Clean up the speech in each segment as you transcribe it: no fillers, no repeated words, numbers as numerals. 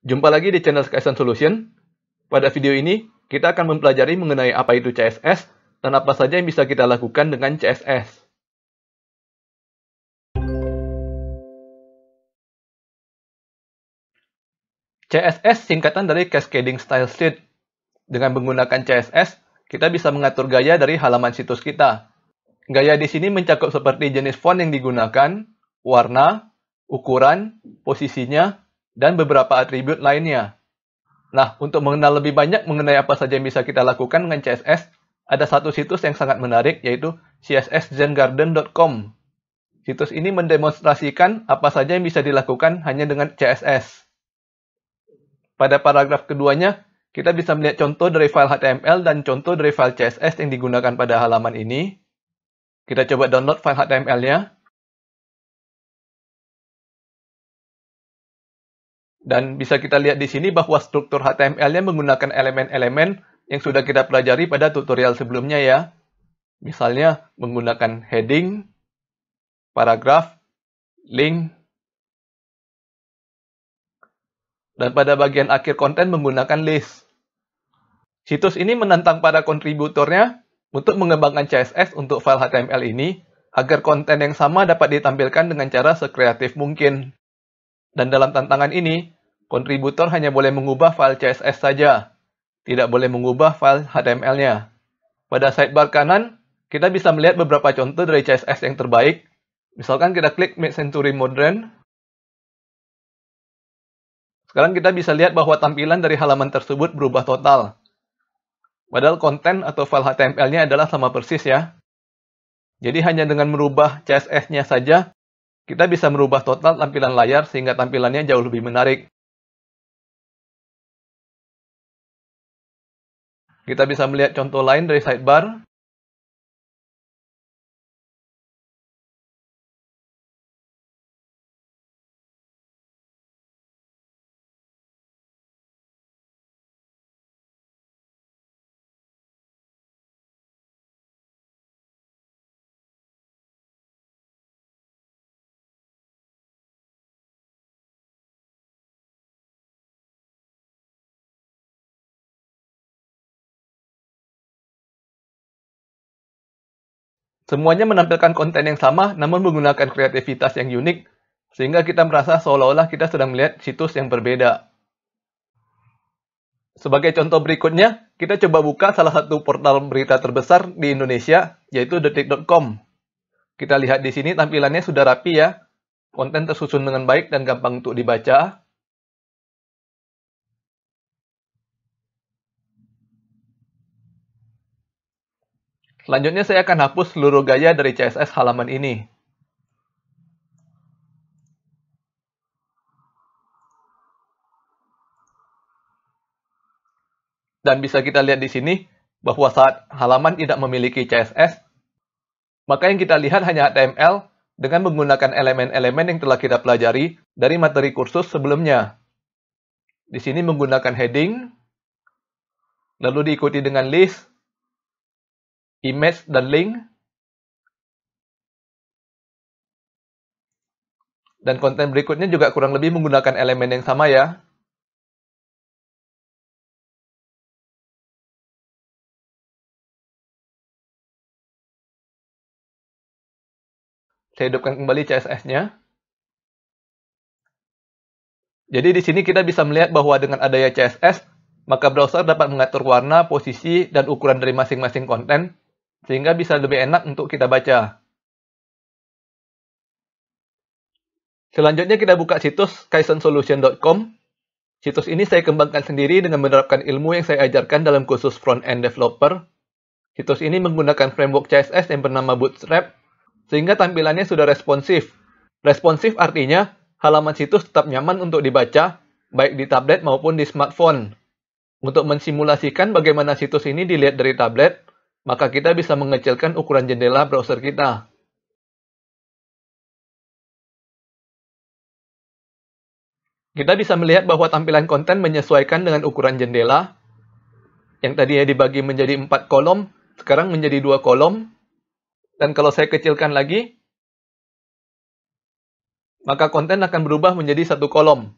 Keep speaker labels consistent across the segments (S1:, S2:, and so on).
S1: Jumpa lagi di channel Skyson Solution. Pada video ini, kita akan mempelajari mengenai apa itu CSS dan apa saja yang bisa kita lakukan dengan CSS. CSS singkatan dari Cascading Style Sheet. Dengan menggunakan CSS, kita bisa mengatur gaya dari halaman situs kita. Gaya di sini mencakup seperti jenis font yang digunakan, warna, ukuran, posisinya, dan beberapa atribut lainnya. Nah, untuk mengenal lebih banyak mengenai apa saja yang bisa kita lakukan dengan CSS, ada satu situs yang sangat menarik, yaitu csszengarden.com. Situs ini mendemonstrasikan apa saja yang bisa dilakukan hanya dengan CSS. Pada paragraf keduanya, kita bisa melihat contoh dari file HTML dan contoh dari file CSS yang digunakan pada halaman ini. Kita coba download file HTML-nya. Dan bisa kita lihat di sini bahwa struktur HTML-nya menggunakan elemen-elemen yang sudah kita pelajari pada tutorial sebelumnya ya. Misalnya menggunakan heading, paragraf, link, dan pada bagian akhir konten menggunakan list. Situs ini menantang para kontributornya untuk mengembangkan CSS untuk file HTML ini agar konten yang sama dapat ditampilkan dengan cara sekreatif mungkin. Dan dalam tantangan ini, kontributor hanya boleh mengubah file CSS saja, tidak boleh mengubah file HTML-nya. Pada sidebar kanan, kita bisa melihat beberapa contoh dari CSS yang terbaik. Misalkan kita klik Mid-Century Modern. Sekarang kita bisa lihat bahwa tampilan dari halaman tersebut berubah total. Padahal konten atau file HTML-nya adalah sama persis ya. Jadi hanya dengan merubah CSS-nya saja, kita bisa merubah total tampilan layar sehingga tampilannya jauh lebih menarik. Kita bisa melihat contoh lain dari sidebar. Semuanya menampilkan konten yang sama, namun menggunakan kreativitas yang unik, sehingga kita merasa seolah-olah kita sedang melihat situs yang berbeda. Sebagai contoh berikutnya, kita coba buka salah satu portal berita terbesar di Indonesia, yaitu detik.com. Kita lihat di sini tampilannya sudah rapi ya, konten tersusun dengan baik dan gampang untuk dibaca. Selanjutnya saya akan hapus seluruh gaya dari CSS halaman ini. Dan bisa kita lihat di sini bahwa saat halaman tidak memiliki CSS, maka yang kita lihat hanya HTML dengan menggunakan elemen-elemen yang telah kita pelajari dari materi kursus sebelumnya. Di sini menggunakan heading, lalu diikuti dengan list, image, dan link. Dan konten berikutnya juga kurang lebih menggunakan elemen yang sama ya. Saya hidupkan kembali CSS-nya. Jadi di sini kita bisa melihat bahwa dengan adanya CSS, maka browser dapat mengatur warna, posisi, dan ukuran dari masing-masing konten, sehingga bisa lebih enak untuk kita baca. Selanjutnya kita buka situs skysonsolution.com. Situs ini saya kembangkan sendiri dengan menerapkan ilmu yang saya ajarkan dalam kursus front-end developer. Situs ini menggunakan framework CSS yang bernama Bootstrap, sehingga tampilannya sudah responsif. Responsif artinya halaman situs tetap nyaman untuk dibaca, baik di tablet maupun di smartphone. Untuk mensimulasikan bagaimana situs ini dilihat dari tablet, maka kita bisa mengecilkan ukuran jendela browser kita. Kita bisa melihat bahwa tampilan konten menyesuaikan dengan ukuran jendela. Yang tadinya dibagi menjadi 4 kolom, sekarang menjadi 2 kolom. Dan kalau saya kecilkan lagi, maka konten akan berubah menjadi 1 kolom.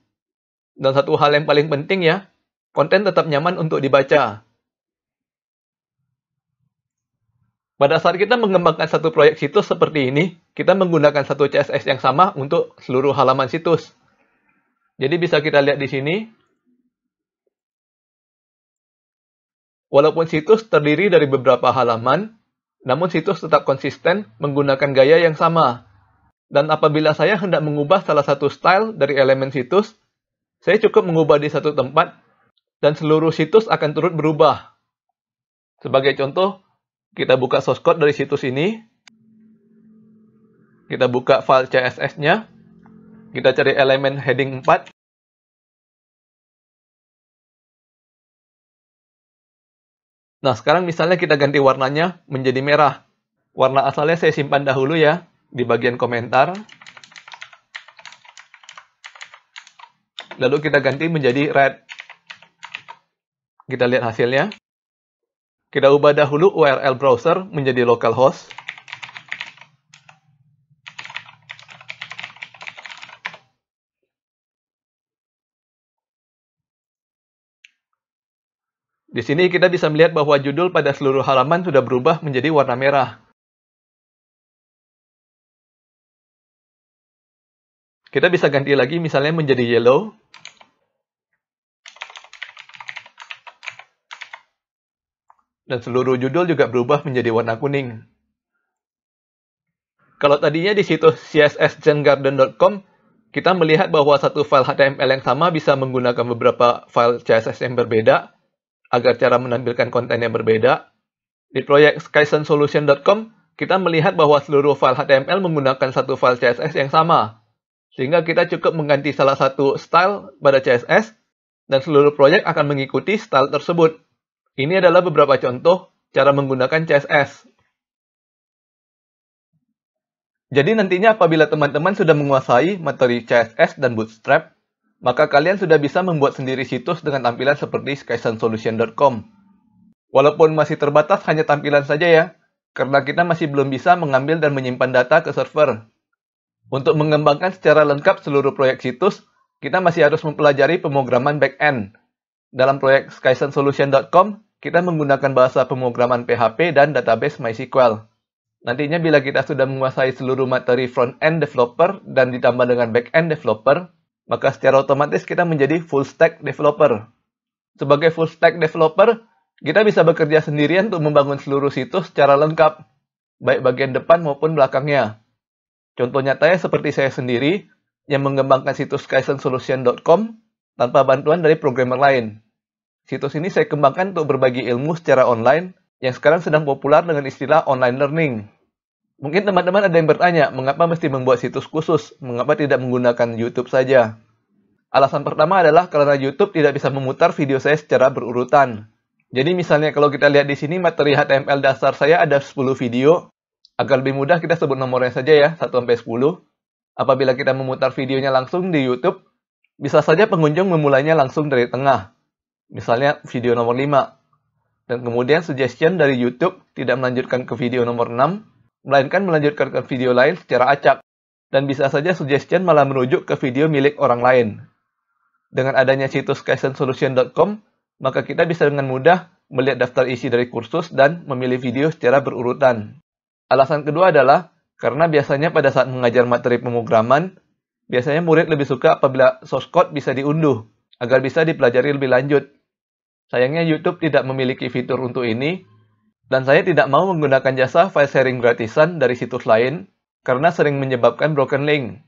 S1: Dan satu hal yang paling penting ya, konten tetap nyaman untuk dibaca. Pada saat kita mengembangkan satu proyek situs seperti ini, kita menggunakan satu CSS yang sama untuk seluruh halaman situs. Jadi bisa kita lihat di sini, walaupun situs terdiri dari beberapa halaman, namun situs tetap konsisten menggunakan gaya yang sama. Dan apabila saya hendak mengubah salah satu style dari elemen situs, saya cukup mengubah di satu tempat, dan seluruh situs akan turut berubah. Sebagai contoh, kita buka source code dari situs ini, kita buka file CSS-nya, kita cari elemen heading 4, nah, sekarang misalnya kita ganti warnanya menjadi merah. Warna asalnya saya simpan dahulu ya, di bagian komentar. Lalu kita ganti menjadi red. Kita lihat hasilnya. Kita ubah dahulu URL browser menjadi localhost. Di sini kita bisa melihat bahwa judul pada seluruh halaman sudah berubah menjadi warna merah. Kita bisa ganti lagi misalnya menjadi yellow. Dan seluruh judul juga berubah menjadi warna kuning. Kalau tadinya di situs csszengarden.com, kita melihat bahwa satu file HTML yang sama bisa menggunakan beberapa file CSS yang berbeda, agar cara menampilkan konten yang berbeda. Di proyek skysensolution.com, kita melihat bahwa seluruh file HTML menggunakan satu file CSS yang sama. Sehingga kita cukup mengganti salah satu style pada CSS, dan seluruh proyek akan mengikuti style tersebut. Ini adalah beberapa contoh cara menggunakan CSS. Jadi nantinya apabila teman-teman sudah menguasai materi CSS dan Bootstrap, maka kalian sudah bisa membuat sendiri situs dengan tampilan seperti skysensolution.com. Walaupun masih terbatas hanya tampilan saja ya, karena kita masih belum bisa mengambil dan menyimpan data ke server. Untuk mengembangkan secara lengkap seluruh proyek situs, kita masih harus mempelajari pemrograman back-end. Dalam proyek skysensolution.com, kita menggunakan bahasa pemrograman PHP dan database MySQL. Nantinya bila kita sudah menguasai seluruh materi front-end developer dan ditambah dengan back-end developer, maka secara otomatis kita menjadi full stack developer. Sebagai full stack developer, kita bisa bekerja sendirian untuk membangun seluruh situs secara lengkap, baik bagian depan maupun belakangnya. Contoh nyatanya seperti saya sendiri, yang mengembangkan situs skysensolution.com tanpa bantuan dari programmer lain. Situs ini saya kembangkan untuk berbagi ilmu secara online, yang sekarang sedang populer dengan istilah online learning. Mungkin teman-teman ada yang bertanya, mengapa mesti membuat situs khusus? Mengapa tidak menggunakan YouTube saja? Alasan pertama adalah karena YouTube tidak bisa memutar video saya secara berurutan. Jadi misalnya kalau kita lihat di sini materi HTML dasar saya ada 10 video. Agar lebih mudah kita sebut nomornya saja ya, 1-10. Apabila kita memutar videonya langsung di YouTube, bisa saja pengunjung memulainya langsung dari tengah. Misalnya video nomor 5. Dan kemudian suggestion dari YouTube tidak melanjutkan ke video nomor 6, melainkan melanjutkan ke video lain secara acak. Dan bisa saja suggestion malah merujuk ke video milik orang lain. Dengan adanya situs skysensolution.com, maka kita bisa dengan mudah melihat daftar isi dari kursus dan memilih video secara berurutan. Alasan kedua adalah karena biasanya pada saat mengajar materi pemrograman, biasanya murid lebih suka apabila source code bisa diunduh, agar bisa dipelajari lebih lanjut. Sayangnya YouTube tidak memiliki fitur untuk ini, dan saya tidak mau menggunakan jasa file sharing gratisan dari situs lain, karena sering menyebabkan broken link.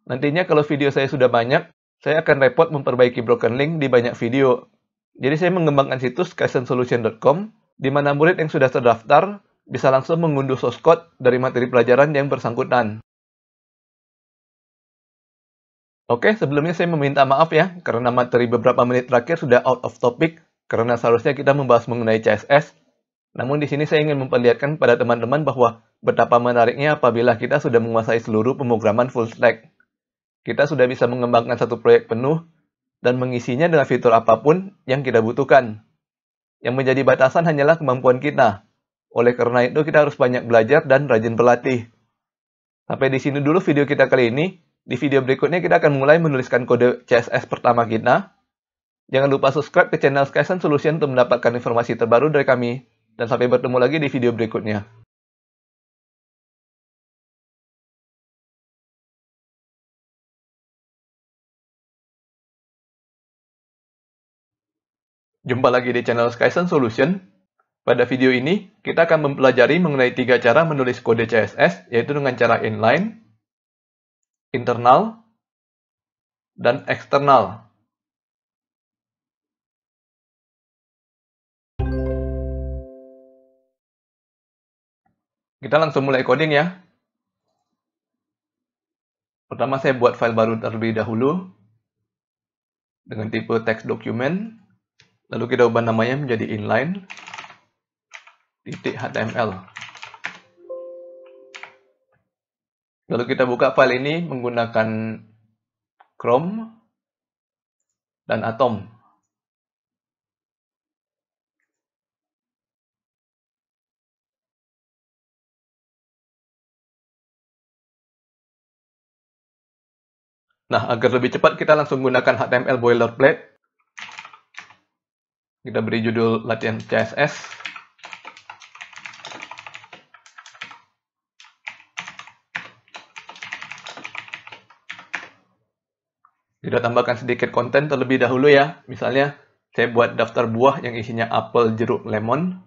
S1: Nantinya kalau video saya sudah banyak, saya akan repot memperbaiki broken link di banyak video. Jadi saya mengembangkan situs skysensolution.com, di mana murid yang sudah terdaftar bisa langsung mengunduh source code dari materi pelajaran yang bersangkutan. Oke, sebelumnya saya meminta maaf ya, karena materi beberapa menit terakhir sudah out of topic, karena seharusnya kita membahas mengenai CSS. Namun di sini saya ingin memperlihatkan pada teman-teman bahwa betapa menariknya apabila kita sudah menguasai seluruh pemrograman full stack. Kita sudah bisa mengembangkan satu proyek penuh dan mengisinya dengan fitur apapun yang kita butuhkan. Yang menjadi batasan hanyalah kemampuan kita. Oleh karena itu kita harus banyak belajar dan rajin berlatih. Sampai di sini dulu video kita kali ini. Di video berikutnya kita akan mulai menuliskan kode CSS pertama kita. Jangan lupa subscribe ke channel Skysen Solution untuk mendapatkan informasi terbaru dari kami. Dan sampai bertemu lagi di video berikutnya. Jumpa lagi di channel Skysen Solution. Pada video ini, kita akan mempelajari mengenai 3 cara menulis kode CSS, yaitu dengan cara inline, internal, dan eksternal. Kita langsung mulai coding ya. Pertama saya buat file baru terlebih dahulu dengan tipe text document. Lalu kita ubah namanya menjadi inline.html. Lalu kita buka file ini menggunakan Chrome dan Atom. Nah, agar lebih cepat kita langsung gunakan HTML boilerplate. Kita beri judul latihan CSS. Kita tambahkan sedikit konten terlebih dahulu ya. Misalnya, saya buat daftar buah yang isinya apel, jeruk, lemon.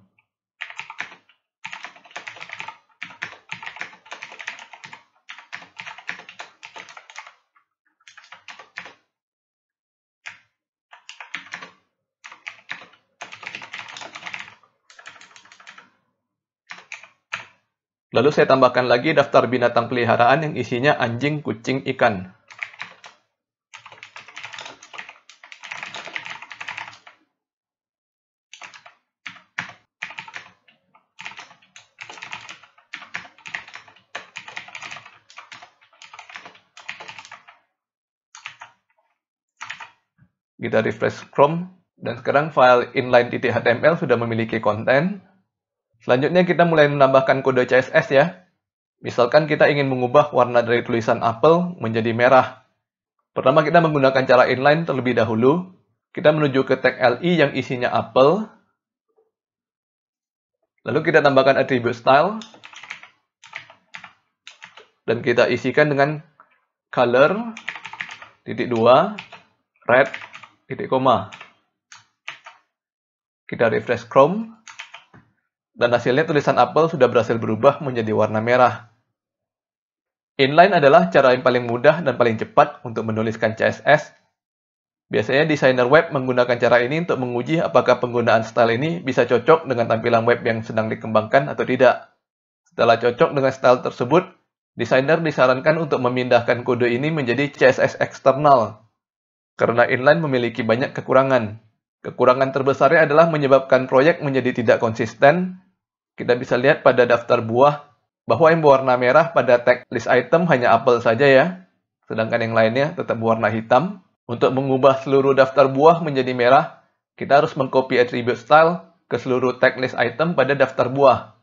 S1: Lalu saya tambahkan lagi daftar binatang peliharaan yang isinya anjing, kucing, ikan. Kita refresh Chrome, dan sekarang file inline.html sudah memiliki konten. Selanjutnya kita mulai menambahkan kode CSS ya. Misalkan kita ingin mengubah warna dari tulisan apel menjadi merah. Pertama kita menggunakan cara inline terlebih dahulu. Kita menuju ke tag li yang isinya apel. Lalu kita tambahkan atribut style. Dan kita isikan dengan color, titik 2, red, titik koma. Kita refresh Chrome. Dan hasilnya tulisan apel sudah berhasil berubah menjadi warna merah. Inline adalah cara yang paling mudah dan paling cepat untuk menuliskan CSS. Biasanya desainer web menggunakan cara ini untuk menguji apakah penggunaan style ini bisa cocok dengan tampilan web yang sedang dikembangkan atau tidak. Setelah cocok dengan style tersebut, desainer disarankan untuk memindahkan kode ini menjadi CSS eksternal. Karena inline memiliki banyak kekurangan. Kekurangan terbesarnya adalah menyebabkan proyek menjadi tidak konsisten. Kita bisa lihat pada daftar buah bahwa yang berwarna merah pada tag list item hanya apel saja ya. Sedangkan yang lainnya tetap berwarna hitam. Untuk mengubah seluruh daftar buah menjadi merah, kita harus mengcopy attribute style ke seluruh tag list item pada daftar buah.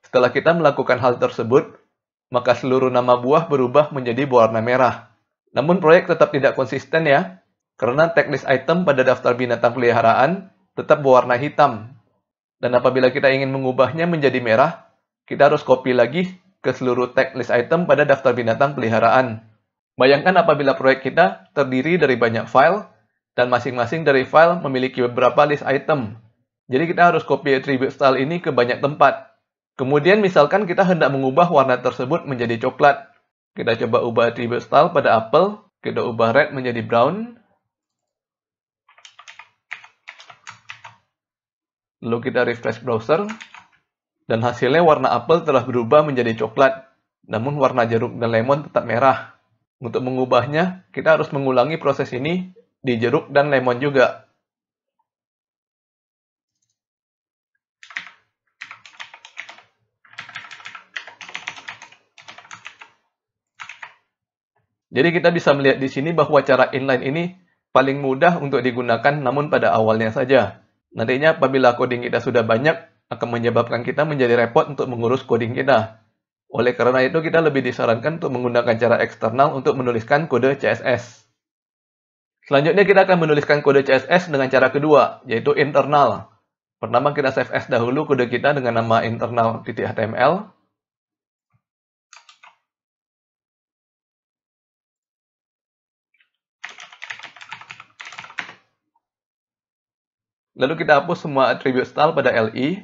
S1: Setelah kita melakukan hal tersebut, maka seluruh nama buah berubah menjadi berwarna merah. Namun proyek tetap tidak konsisten ya, karena tag list item pada daftar binatang peliharaan tetap berwarna hitam. Dan apabila kita ingin mengubahnya menjadi merah, kita harus copy lagi ke seluruh tag list item pada daftar binatang peliharaan. Bayangkan apabila proyek kita terdiri dari banyak file, dan masing-masing dari file memiliki beberapa list item. Jadi kita harus copy attribute style ini ke banyak tempat. Kemudian misalkan kita hendak mengubah warna tersebut menjadi coklat. Kita coba ubah attribute style pada apel, kita ubah red menjadi brown. Lalu kita refresh browser, dan hasilnya warna apel telah berubah menjadi coklat, namun warna jeruk dan lemon tetap merah. Untuk mengubahnya, kita harus mengulangi proses ini di jeruk dan lemon juga. Jadi kita bisa melihat di sini bahwa cara inline ini paling mudah untuk digunakan namun pada awalnya saja. Nantinya apabila coding kita sudah banyak, akan menyebabkan kita menjadi repot untuk mengurus coding kita. Oleh karena itu, kita lebih disarankan untuk menggunakan cara eksternal untuk menuliskan kode CSS. Selanjutnya kita akan menuliskan kode CSS dengan cara kedua, yaitu internal. Pertama kita save as dahulu kode kita dengan nama internal.html. Lalu kita hapus semua atribut style pada li.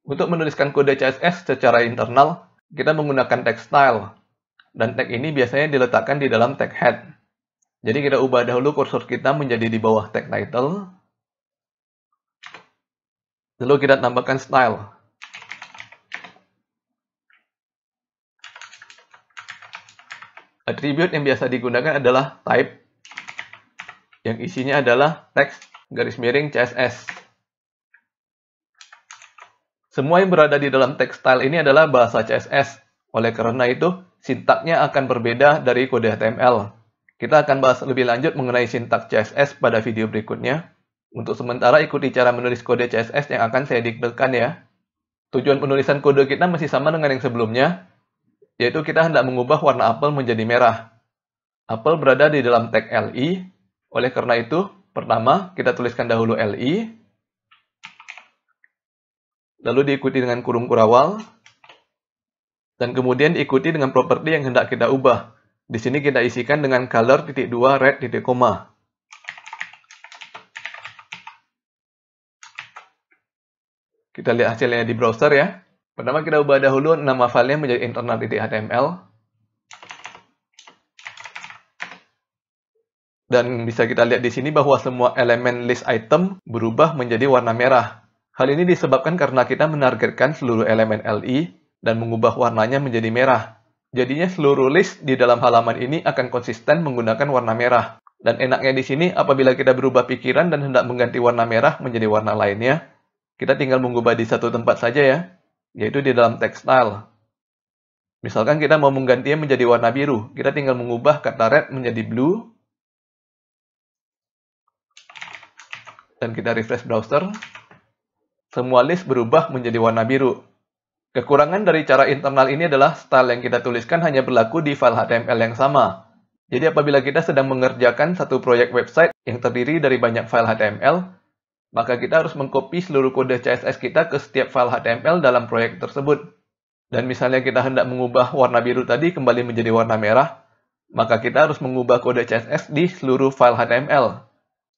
S1: Untuk menuliskan kode CSS secara internal, kita menggunakan tag style. Dan tag ini biasanya diletakkan di dalam tag head. Jadi kita ubah dahulu kursor kita menjadi di bawah tag title. Lalu kita tambahkan style. Atribut yang biasa digunakan adalah type, yang isinya adalah teks garis miring CSS. Semua yang berada di dalam tag style ini adalah bahasa CSS. Oleh karena itu, sintaknya akan berbeda dari kode HTML. Kita akan bahas lebih lanjut mengenai sintak CSS pada video berikutnya. Untuk sementara, ikuti cara menulis kode CSS yang akan saya diktekan ya. Tujuan penulisan kode kita masih sama dengan yang sebelumnya, yaitu kita hendak mengubah warna apel menjadi merah. Apel berada di dalam tag li, oleh karena itu, pertama kita tuliskan dahulu li, lalu diikuti dengan kurung kurawal, dan kemudian diikuti dengan properti yang hendak kita ubah. Di sini kita isikan dengan color.2 red titik koma. Kita lihat hasilnya di browser ya. Pertama kita ubah dahulu nama filenya menjadi internal.html. Dan bisa kita lihat di sini bahwa semua elemen list item berubah menjadi warna merah. Hal ini disebabkan karena kita menargetkan seluruh elemen li dan mengubah warnanya menjadi merah. Jadinya seluruh list di dalam halaman ini akan konsisten menggunakan warna merah. Dan enaknya di sini apabila kita berubah pikiran dan hendak mengganti warna merah menjadi warna lainnya, kita tinggal mengubah di satu tempat saja ya, yaitu di dalam tag style. Misalkan kita mau menggantinya menjadi warna biru, kita tinggal mengubah kata red menjadi blue. Dan kita refresh browser. Semua list berubah menjadi warna biru. Kekurangan dari cara internal ini adalah style yang kita tuliskan hanya berlaku di file HTML yang sama. Jadi apabila kita sedang mengerjakan satu proyek website yang terdiri dari banyak file HTML, maka kita harus mengcopy seluruh kode CSS kita ke setiap file HTML dalam proyek tersebut. Dan misalnya kita hendak mengubah warna biru tadi kembali menjadi warna merah, maka kita harus mengubah kode CSS di seluruh file HTML.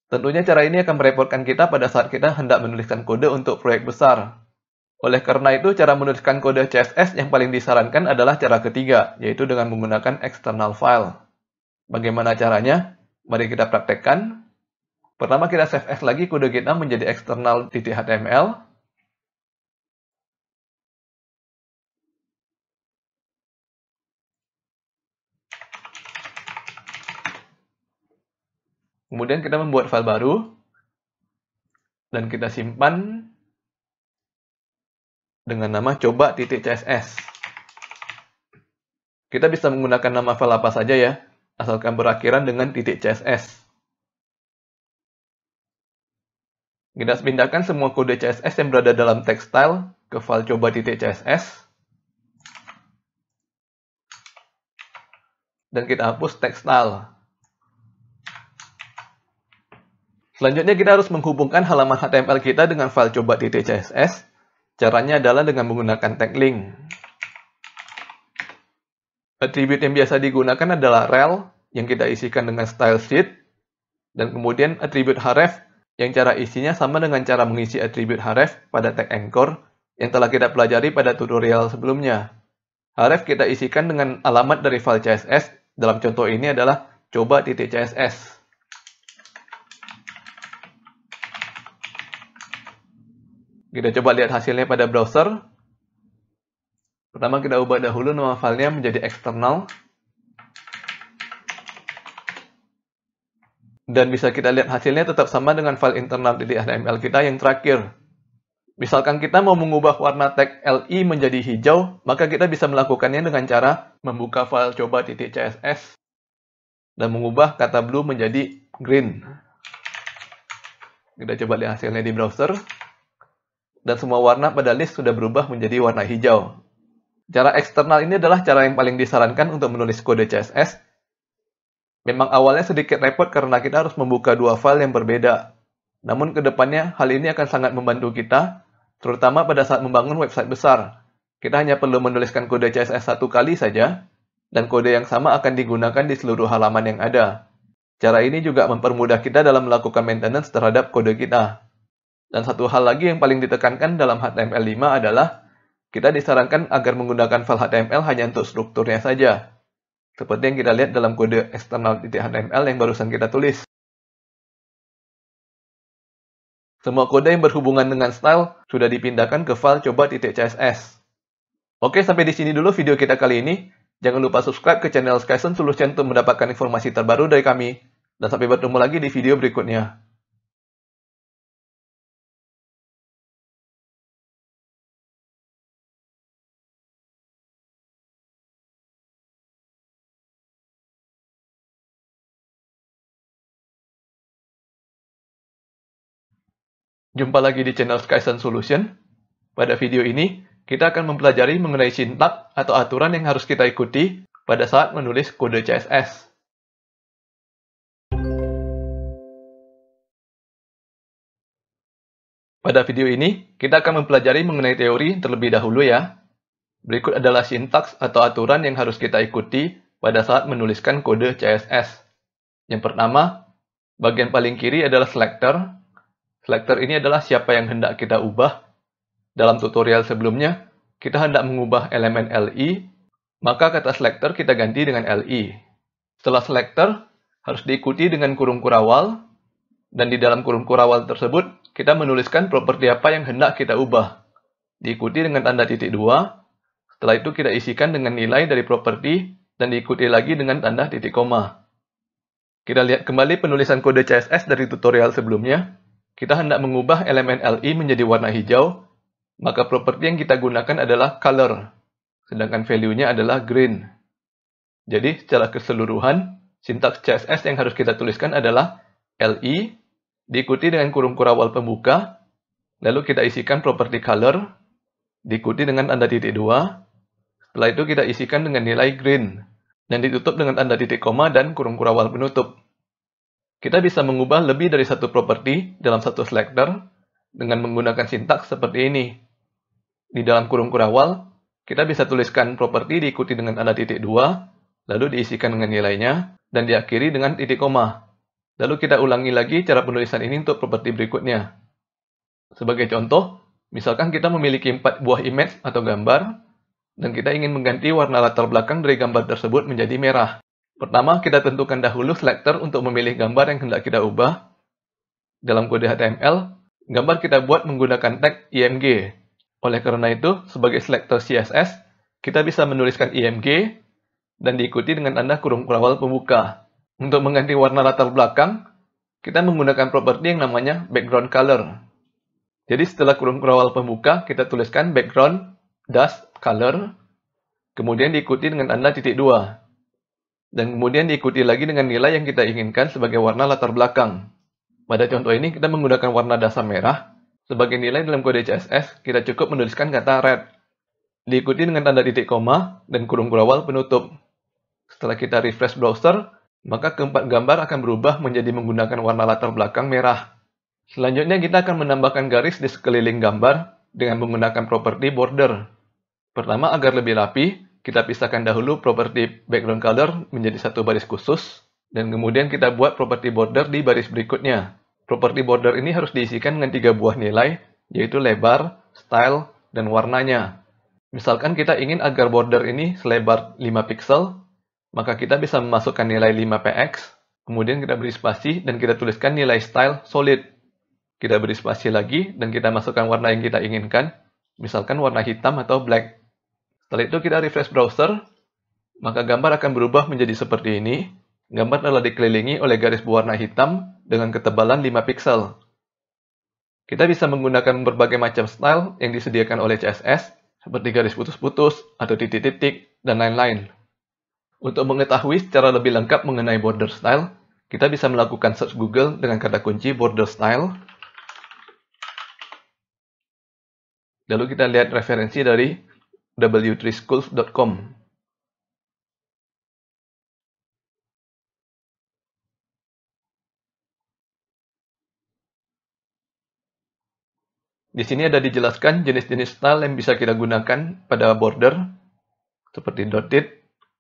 S1: Tentunya cara ini akan merepotkan kita pada saat kita hendak menuliskan kode untuk proyek besar. Oleh karena itu, cara menuliskan kode CSS yang paling disarankan adalah cara ketiga, yaitu dengan menggunakan external file. Bagaimana caranya? Mari kita praktekkan. Pertama kita save as lagi kode kita menjadi external.html. Kemudian kita membuat file baru. Dan kita simpan dengan nama coba.css. Kita bisa menggunakan nama file apa saja ya, asalkan berakhiran dengan .css. Kita pindahkan semua kode CSS yang berada dalam text style ke file coba.css. Dan kita hapus text style. Selanjutnya kita harus menghubungkan halaman HTML kita dengan file coba.css. Caranya adalah dengan menggunakan tag link. Atribut yang biasa digunakan adalah rel yang kita isikan dengan style sheet, dan kemudian atribut href yang cara isinya sama dengan cara mengisi atribut href pada tag anchor yang telah kita pelajari pada tutorial sebelumnya. Href kita isikan dengan alamat dari file CSS, dalam contoh ini adalah coba.css. Kita coba lihat hasilnya pada browser. Pertama kita ubah dahulu nama filenya menjadi external. Dan bisa kita lihat hasilnya tetap sama dengan file internal.html kita yang terakhir. Misalkan kita mau mengubah warna tag LI menjadi hijau, maka kita bisa melakukannya dengan cara membuka file coba.css dan mengubah kata blue menjadi green. Kita coba lihat hasilnya di browser. Dan semua warna pada list sudah berubah menjadi warna hijau. Cara eksternal ini adalah cara yang paling disarankan untuk menulis kode CSS. Memang awalnya sedikit repot karena kita harus membuka dua file yang berbeda. Namun kedepannya hal ini akan sangat membantu kita, terutama pada saat membangun website besar. Kita hanya perlu menuliskan kode CSS satu kali saja, dan kode yang sama akan digunakan di seluruh halaman yang ada. Cara ini juga mempermudah kita dalam melakukan maintenance terhadap kode kita. Dan satu hal lagi yang paling ditekankan dalam HTML5 adalah kita disarankan agar menggunakan file HTML hanya untuk strukturnya saja. Seperti yang kita lihat dalam kode external.html yang barusan kita tulis. Semua kode yang berhubungan dengan style sudah dipindahkan ke file coba.css. Oke, sampai di sini dulu video kita kali ini. Jangan lupa subscribe ke channel Skyson Solution untuk mendapatkan informasi terbaru dari kami. Dan sampai bertemu lagi di video berikutnya. Jumpa lagi di channel Skyson Solution. Pada video ini, kita akan mempelajari mengenai sintak atau aturan yang harus kita ikuti pada saat menulis kode CSS. Pada video ini, kita akan mempelajari mengenai teori terlebih dahulu ya. Berikut adalah sintaks atau aturan yang harus kita ikuti pada saat menuliskan kode CSS. Yang pertama, bagian paling kiri adalah selector. Selector ini adalah siapa yang hendak kita ubah. Dalam tutorial sebelumnya, kita hendak mengubah elemen LI, maka kata selector kita ganti dengan LI. Setelah selector, harus diikuti dengan kurung kurawal, dan di dalam kurung kurawal tersebut, kita menuliskan properti apa yang hendak kita ubah. Diikuti dengan tanda titik 2, setelah itu kita isikan dengan nilai dari properti, dan diikuti lagi dengan tanda titik koma. Kita lihat kembali penulisan kode CSS dari tutorial sebelumnya. Kita hendak mengubah elemen LI menjadi warna hijau, maka properti yang kita gunakan adalah color, sedangkan value-nya adalah green. Jadi, secara keseluruhan, sintaks CSS yang harus kita tuliskan adalah LI, diikuti dengan kurung kurawal pembuka, lalu kita isikan properti color, diikuti dengan tanda titik 2, setelah itu kita isikan dengan nilai green, dan ditutup dengan tanda titik koma dan kurung kurawal penutup. Kita bisa mengubah lebih dari satu properti dalam satu selector dengan menggunakan sintaks seperti ini. Di dalam kurung kurawal, kita bisa tuliskan properti diikuti dengan tanda titik 2, lalu diisikan dengan nilainya, dan diakhiri dengan titik koma. Lalu kita ulangi lagi cara penulisan ini untuk properti berikutnya. Sebagai contoh, misalkan kita memiliki 4 buah image atau gambar, dan kita ingin mengganti warna latar belakang dari gambar tersebut menjadi merah. Pertama, kita tentukan dahulu selector untuk memilih gambar yang hendak kita ubah. Dalam kode HTML, gambar kita buat menggunakan tag img. Oleh karena itu, sebagai selector CSS, kita bisa menuliskan img dan diikuti dengan tanda kurung kurawal pembuka. Untuk mengganti warna latar belakang, kita menggunakan properti yang namanya background color. Jadi setelah kurung kurawal pembuka, kita tuliskan background color, kemudian diikuti dengan tanda titik 2. Dan kemudian diikuti lagi dengan nilai yang kita inginkan sebagai warna latar belakang. Pada contoh ini, kita menggunakan warna dasar merah. Sebagai nilai dalam kode CSS, kita cukup menuliskan kata red. Diikuti dengan tanda titik koma dan kurung kurawal penutup. Setelah kita refresh browser, maka keempat gambar akan berubah menjadi menggunakan warna latar belakang merah. Selanjutnya kita akan menambahkan garis di sekeliling gambar dengan menggunakan properti border. Pertama, agar lebih rapi, kita pisahkan dahulu properti background color menjadi satu baris khusus, dan kemudian kita buat properti border di baris berikutnya. Properti border ini harus diisikan dengan 3 buah nilai, yaitu lebar, style, dan warnanya. Misalkan kita ingin agar border ini selebar 5 pixel, maka kita bisa memasukkan nilai 5px, kemudian kita beri spasi dan kita tuliskan nilai style solid. Kita beri spasi lagi dan kita masukkan warna yang kita inginkan, misalkan warna hitam atau black. Setelah itu kita refresh browser, maka gambar akan berubah menjadi seperti ini. Gambar telah dikelilingi oleh garis berwarna hitam dengan ketebalan 5 pixel. Kita bisa menggunakan berbagai macam style yang disediakan oleh CSS, seperti garis putus-putus, atau titik-titik, dan lain-lain. Untuk mengetahui secara lebih lengkap mengenai border style, kita bisa melakukan search Google dengan kata kunci border style. Lalu kita lihat referensi dari w3schools.com. Di sini ada dijelaskan jenis-jenis style yang bisa kita gunakan pada border, seperti dotted,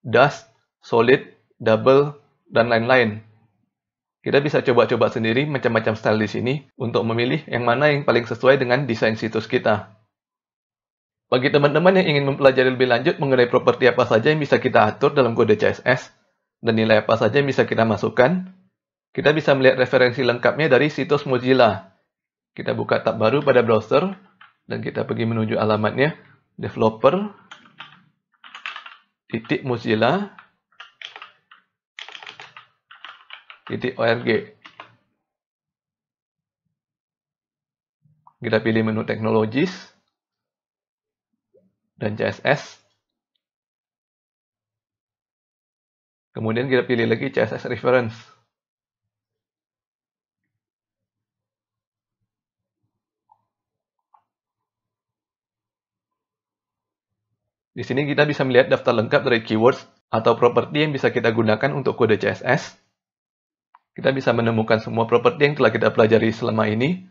S1: dash, solid, double, dan lain-lain. Kita bisa coba-coba sendiri macam-macam style di sini untuk memilih yang mana yang paling sesuai dengan desain situs kita. Bagi teman-teman yang ingin mempelajari lebih lanjut mengenai properti apa saja yang bisa kita atur dalam kode CSS, dan nilai apa saja yang bisa kita masukkan, kita bisa melihat referensi lengkapnya dari situs Mozilla. Kita buka tab baru pada browser, dan kita pergi menuju alamatnya developer.mozilla.org. Kita pilih menu Technologies dan CSS. Kemudian kita pilih lagi CSS Reference. Di sini kita bisa melihat daftar lengkap dari keywords atau properti yang bisa kita gunakan untuk kode CSS. Kita bisa menemukan semua properti yang telah kita pelajari selama ini,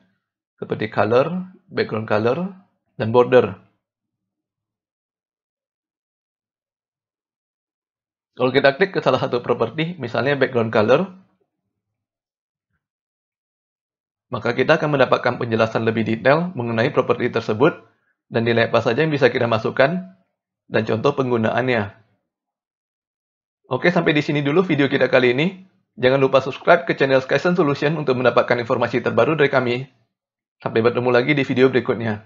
S1: seperti color, background color, dan border. Kalau kita klik ke salah satu properti, misalnya background color, maka kita akan mendapatkan penjelasan lebih detail mengenai properti tersebut dan nilai apa saja yang bisa kita masukkan dan contoh penggunaannya. Oke, sampai di sini dulu video kita kali ini. Jangan lupa subscribe ke channel Skysen Solution untuk mendapatkan informasi terbaru dari kami. Sampai bertemu lagi di video berikutnya.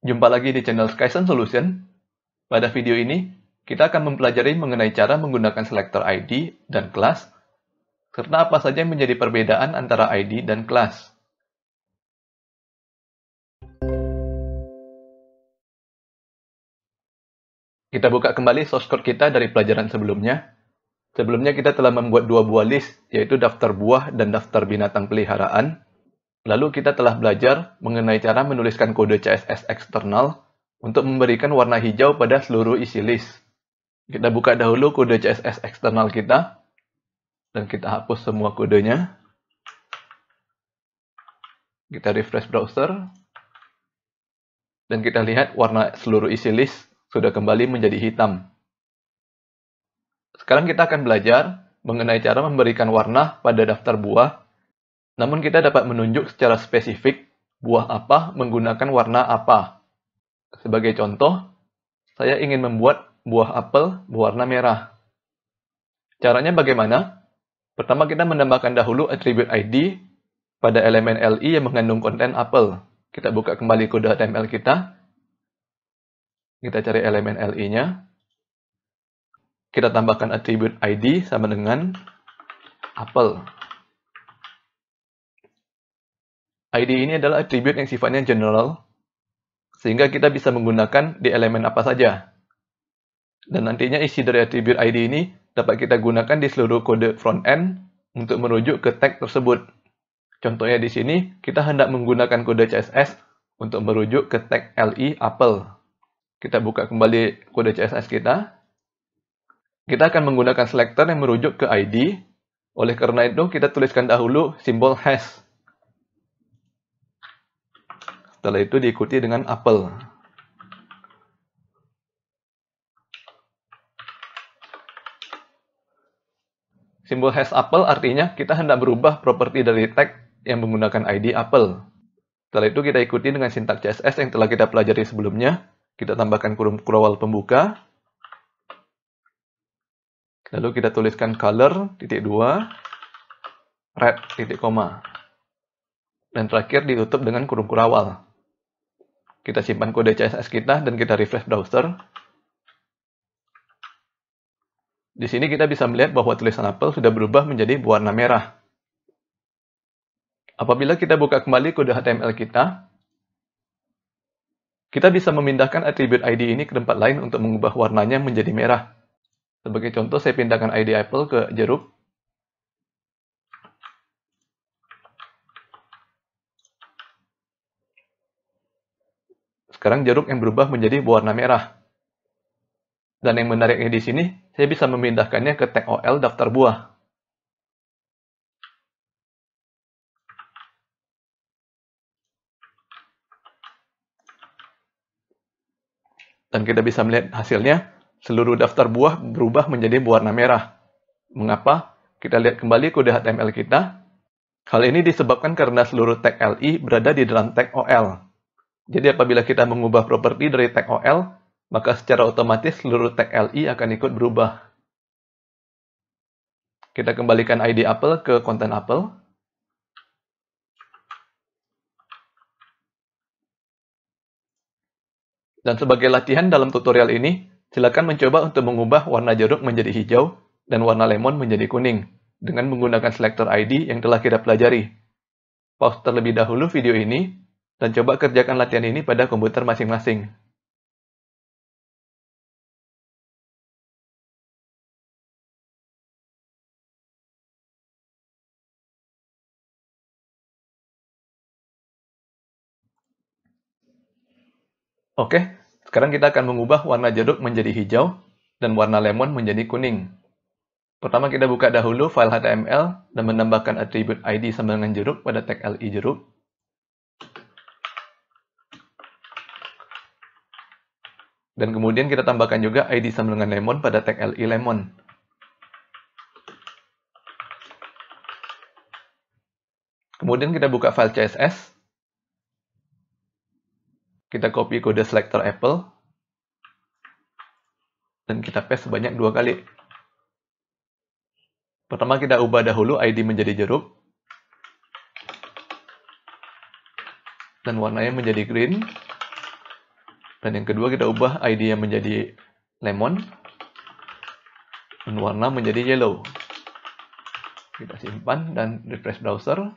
S1: Jumpa lagi di channel Skysen Solution. Pada video ini, kita akan mempelajari mengenai cara menggunakan selector ID dan class, serta apa saja yang menjadi perbedaan antara ID dan class. Kita buka kembali source code kita dari pelajaran sebelumnya. Sebelumnya kita telah membuat dua buah list, yaitu daftar buah dan daftar binatang peliharaan. Lalu kita telah belajar mengenai cara menuliskan kode CSS eksternal untuk memberikan warna hijau pada seluruh isi list. Kita buka dahulu kode CSS eksternal kita, dan kita hapus semua kodenya. Kita refresh browser, dan kita lihat warna seluruh isi list sudah kembali menjadi hitam. Sekarang kita akan belajar mengenai cara memberikan warna pada daftar buah, namun kita dapat menunjuk secara spesifik buah apa menggunakan warna apa. Sebagai contoh, saya ingin membuat buah apel berwarna merah. Caranya bagaimana? Pertama kita menambahkan dahulu atribut ID pada elemen LI yang mengandung konten apel. Kita buka kembali kode HTML kita. Kita cari elemen LI-nya. Kita tambahkan atribut ID sama dengan apel. ID ini adalah atribut yang sifatnya general, sehingga kita bisa menggunakan di elemen apa saja. Dan nantinya isi dari atribut ID ini dapat kita gunakan di seluruh kode front-end untuk merujuk ke tag tersebut. Contohnya di sini, kita hendak menggunakan kode CSS untuk merujuk ke tag LI apple. Kita buka kembali kode CSS kita. Kita akan menggunakan selector yang merujuk ke ID. Oleh karena itu, kita tuliskan dahulu simbol hash. Setelah itu diikuti dengan apple. Simbol hash apple artinya kita hendak berubah properti dari tag yang menggunakan ID apple. Setelah itu kita ikuti dengan sintak CSS yang telah kita pelajari sebelumnya. Kita tambahkan kurung awal pembuka. Lalu kita tuliskan color, .2, red, ., dan terakhir ditutup dengan kurung awal. Kita simpan kode CSS kita dan kita refresh browser. Di sini kita bisa melihat bahwa tulisan apel sudah berubah menjadi berwarna merah. Apabila kita buka kembali kode HTML kita bisa memindahkan atribut ID ini ke tempat lain untuk mengubah warnanya menjadi merah. Sebagai contoh, saya pindahkan ID apple ke jeruk. Sekarang jeruk yang berubah menjadi berwarna merah. Dan yang menariknya di sini, saya bisa memindahkannya ke tag OL daftar buah. Dan kita bisa melihat hasilnya, seluruh daftar buah berubah menjadi berwarna merah. Mengapa? Kita lihat kembali kode HTML kita. Hal ini disebabkan karena seluruh tag LI berada di dalam tag OL. Jadi apabila kita mengubah properti dari tag OL, maka secara otomatis seluruh tag LI akan ikut berubah. Kita kembalikan ID apple ke konten apple. Dan sebagai latihan dalam tutorial ini, silakan mencoba untuk mengubah warna jeruk menjadi hijau dan warna lemon menjadi kuning dengan menggunakan selector ID yang telah kita pelajari. Pause terlebih dahulu video ini dan coba kerjakan latihan ini pada komputer masing-masing. Oke, sekarang kita akan mengubah warna jeruk menjadi hijau dan warna lemon menjadi kuning. Pertama kita buka dahulu file HTML dan menambahkan atribut ID sama dengan jeruk pada tag LI jeruk. Dan kemudian kita tambahkan juga ID sama dengan lemon pada tag LI lemon. Kemudian kita buka file CSS. Kita copy kode selector apple. Dan kita paste sebanyak 2 kali. Pertama kita ubah dahulu ID menjadi jeruk. Dan warnanya menjadi green. Dan yang kedua kita ubah ID yang menjadi lemon. Dan warna menjadi yellow. Kita simpan dan refresh browser.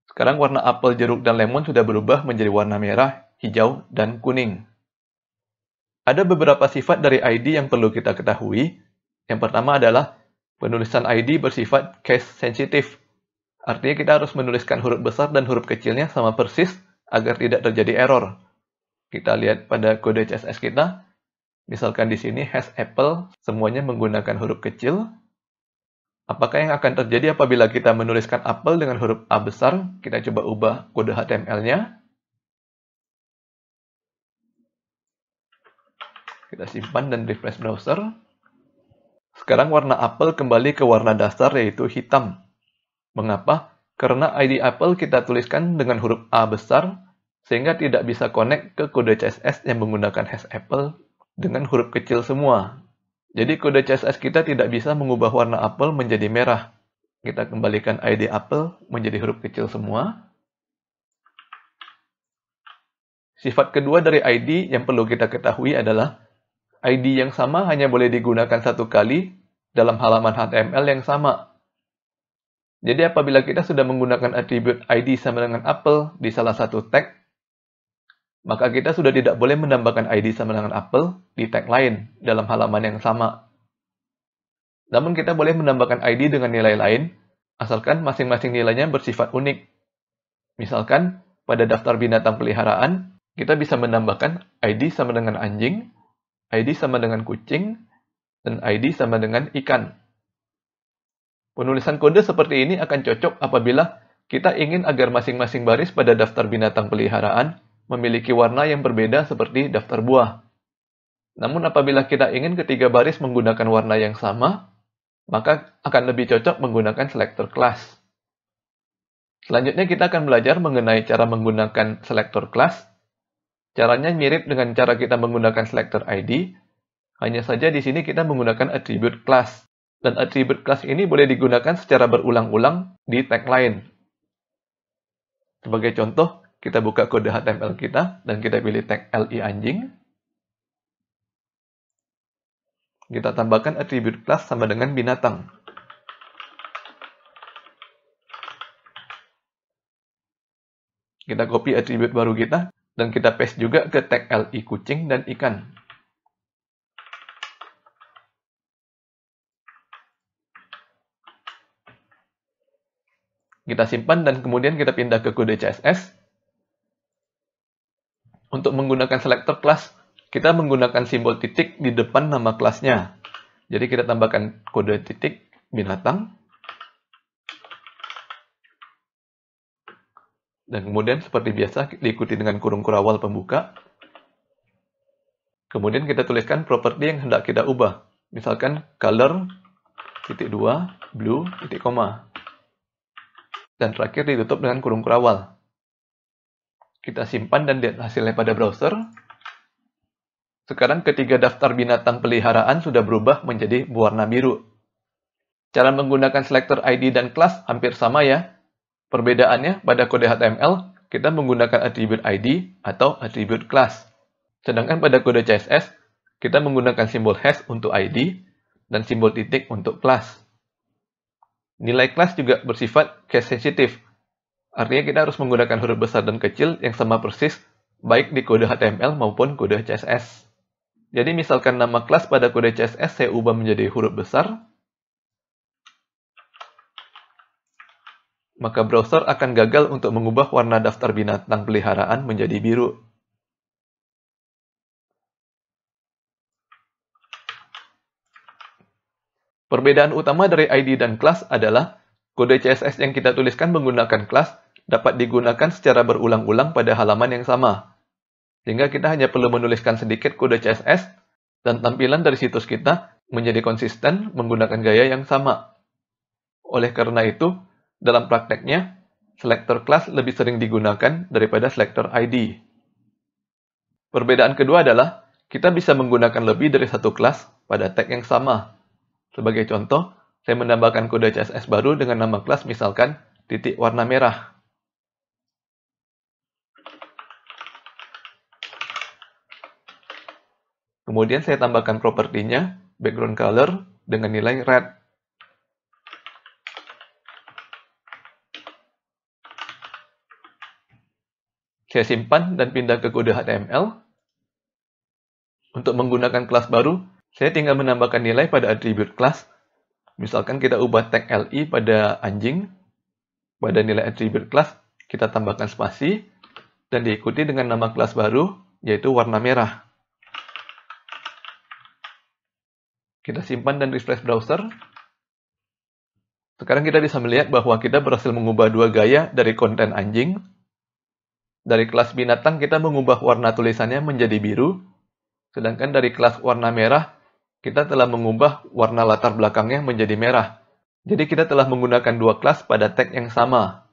S1: Sekarang warna apel, jeruk, dan lemon sudah berubah menjadi warna merah, hijau, dan kuning. Ada beberapa sifat dari ID yang perlu kita ketahui. Yang pertama adalah penulisan ID bersifat case sensitive. Artinya kita harus menuliskan huruf besar dan huruf kecilnya sama persis agar tidak terjadi error. Kita lihat pada kode CSS kita. Misalkan di sini has apple, semuanya menggunakan huruf kecil. Apakah yang akan terjadi apabila kita menuliskan apel dengan huruf A besar? Kita coba ubah kode HTML-nya. Kita simpan dan refresh browser. Sekarang warna apel kembali ke warna dasar yaitu hitam. Mengapa? Karena ID apel kita tuliskan dengan huruf A besar, sehingga tidak bisa connect ke kode CSS yang menggunakan has apple dengan huruf kecil semua. Jadi kode CSS kita tidak bisa mengubah warna apel menjadi merah. Kita kembalikan ID apel menjadi huruf kecil semua. Sifat kedua dari ID yang perlu kita ketahui adalah ID yang sama hanya boleh digunakan satu kali dalam halaman HTML yang sama. Jadi apabila kita sudah menggunakan atribut ID sama dengan apel di salah satu tag, maka kita sudah tidak boleh menambahkan ID sama dengan apel di tag lain dalam halaman yang sama. Namun kita boleh menambahkan ID dengan nilai lain, asalkan masing-masing nilainya bersifat unik. Misalkan, pada daftar binatang peliharaan, kita bisa menambahkan ID sama dengan anjing, ID sama dengan kucing, dan ID sama dengan ikan. Penulisan kode seperti ini akan cocok apabila kita ingin agar masing-masing baris pada daftar binatang peliharaan memiliki warna yang berbeda seperti daftar buah. Namun apabila kita ingin ketiga baris menggunakan warna yang sama, maka akan lebih cocok menggunakan selector class. Selanjutnya kita akan belajar mengenai cara menggunakan selector class. Caranya mirip dengan cara kita menggunakan selector ID, hanya saja di sini kita menggunakan atribut class. Dan atribut class ini boleh digunakan secara berulang-ulang di tag lain. Sebagai contoh, Kita buka kode HTML kita, dan kita pilih tag li anjing. Kita tambahkan atribut class sama dengan binatang. Kita copy atribut baru kita, dan kita paste juga ke tag li kucing dan ikan. Kita simpan dan kemudian kita pindah ke kode CSS. Untuk menggunakan selector class, kita menggunakan simbol titik di depan nama kelasnya. Jadi kita tambahkan kode titik binatang. Dan kemudian seperti biasa diikuti dengan kurung kurawal pembuka. Kemudian kita tuliskan properti yang hendak kita ubah. Misalkan color, titik 2, blue, titik koma. Dan terakhir ditutup dengan kurung kurawal. Kita simpan dan lihat hasilnya pada browser. Sekarang ketiga daftar binatang peliharaan sudah berubah menjadi berwarna biru. Cara menggunakan selector ID dan class hampir sama ya. Perbedaannya pada kode HTML, kita menggunakan atribut ID atau atribut class. Sedangkan pada kode CSS, kita menggunakan simbol hash untuk ID dan simbol titik untuk class. Nilai class juga bersifat case sensitive. Artinya kita harus menggunakan huruf besar dan kecil yang sama persis, baik di kode HTML maupun kode CSS. Jadi misalkan nama kelas pada kode CSS saya ubah menjadi huruf besar, maka browser akan gagal untuk mengubah warna daftar binatang peliharaan menjadi biru. Perbedaan utama dari ID dan class adalah kode CSS yang kita tuliskan menggunakan class dapat digunakan secara berulang-ulang pada halaman yang sama. Sehingga kita hanya perlu menuliskan sedikit kode CSS dan tampilan dari situs kita menjadi konsisten menggunakan gaya yang sama. Oleh karena itu, dalam prakteknya, selector class lebih sering digunakan daripada selector ID. Perbedaan kedua adalah, kita bisa menggunakan lebih dari satu kelas pada tag yang sama. Sebagai contoh, saya menambahkan kode CSS baru dengan nama kelas misalkan titik warna merah. Kemudian saya tambahkan propertinya, background color, dengan nilai red. Saya simpan dan pindah ke kode HTML. Untuk menggunakan kelas baru, saya tinggal menambahkan nilai pada atribut kelas. Misalkan kita ubah tag li pada anjing. Pada nilai atribut kelas, kita tambahkan spasi, dan diikuti dengan nama kelas baru, yaitu warna merah. Kita simpan dan refresh browser. Sekarang kita bisa melihat bahwa kita berhasil mengubah dua gaya dari konten anjing. Dari kelas binatang kita mengubah warna tulisannya menjadi biru, sedangkan dari kelas warna merah kita telah mengubah warna latar belakangnya menjadi merah. Jadi kita telah menggunakan dua kelas pada tag yang sama.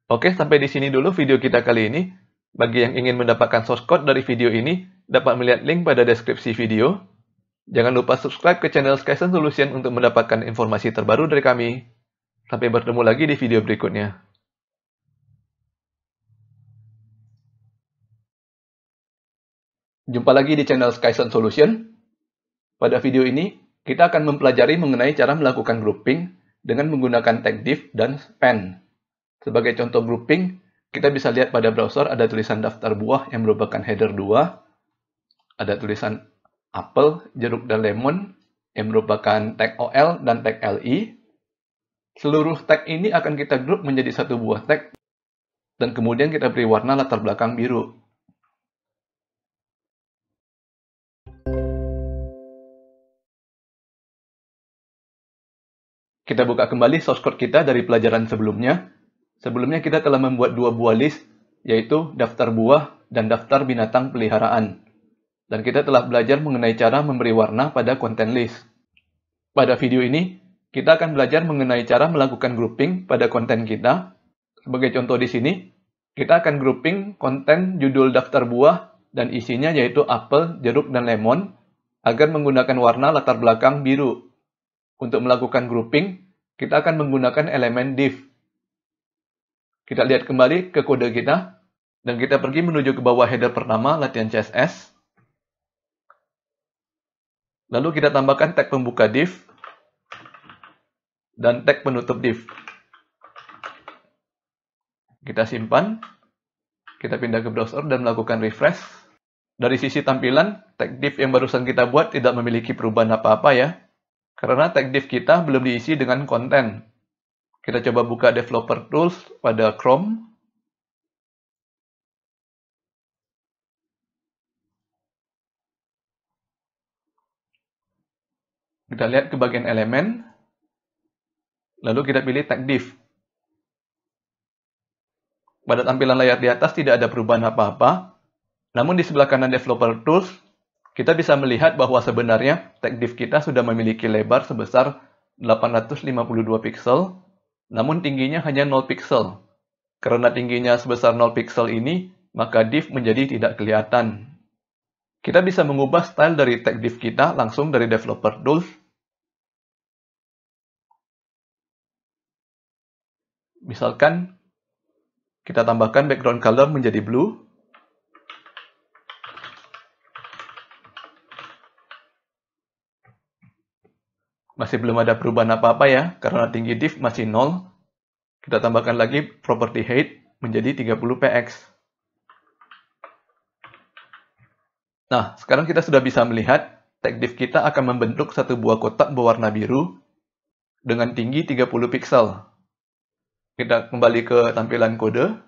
S1: Oke, sampai di sini dulu video kita kali ini. Bagi yang ingin mendapatkan source code dari video ini, dapat melihat link pada deskripsi video. Jangan lupa subscribe ke channel Skyson Solution untuk mendapatkan informasi terbaru dari kami. Sampai bertemu lagi di video berikutnya. Jumpa lagi di channel Skyson Solution. Pada video ini, kita akan mempelajari mengenai cara melakukan grouping dengan menggunakan tag div dan span. Sebagai contoh grouping, kita bisa lihat pada browser ada tulisan daftar buah yang merupakan header 2. Ada tulisan apel, jeruk, dan lemon yang merupakan tag OL dan tag LI. Seluruh tag ini akan kita grup menjadi satu buah tag, dan kemudian kita beri warna latar belakang biru. Kita buka kembali source code kita dari pelajaran sebelumnya. Sebelumnya kita telah membuat dua buah list, yaitu daftar buah dan daftar binatang peliharaan. Dan kita telah belajar mengenai cara memberi warna pada konten list. Pada video ini, kita akan belajar mengenai cara melakukan grouping pada konten kita. Sebagai contoh di sini, kita akan grouping konten judul daftar buah dan isinya yaitu apel, jeruk, dan lemon agar menggunakan warna latar belakang biru. Untuk melakukan grouping, kita akan menggunakan elemen div. Kita lihat kembali ke kode kita, dan kita pergi menuju ke bawah header pertama, latihan CSS. Lalu kita tambahkan tag pembuka div, dan tag penutup div. Kita simpan, kita pindah ke browser dan melakukan refresh. Dari sisi tampilan, tag div yang barusan kita buat tidak memiliki perubahan apa-apa ya, karena tag div kita belum diisi dengan konten. Kita coba buka Developer Tools pada Chrome. Kita lihat ke bagian elemen, lalu kita pilih tag div. Pada tampilan layar di atas tidak ada perubahan apa-apa, namun di sebelah kanan Developer Tools, kita bisa melihat bahwa sebenarnya tag div kita sudah memiliki lebar sebesar 852 pixel, namun tingginya hanya 0 pixel. Karena tingginya sebesar 0 pixel ini, maka div menjadi tidak kelihatan. Kita bisa mengubah style dari tag div kita langsung dari Developer Tools. Misalkan, kita tambahkan background color menjadi blue. Masih belum ada perubahan apa-apa ya, karena tinggi div masih 0. Kita tambahkan lagi property height menjadi 30 px. Nah, sekarang kita sudah bisa melihat tag div kita akan membentuk satu buah kotak berwarna biru dengan tinggi 30 pixel. Kita kembali ke tampilan kode.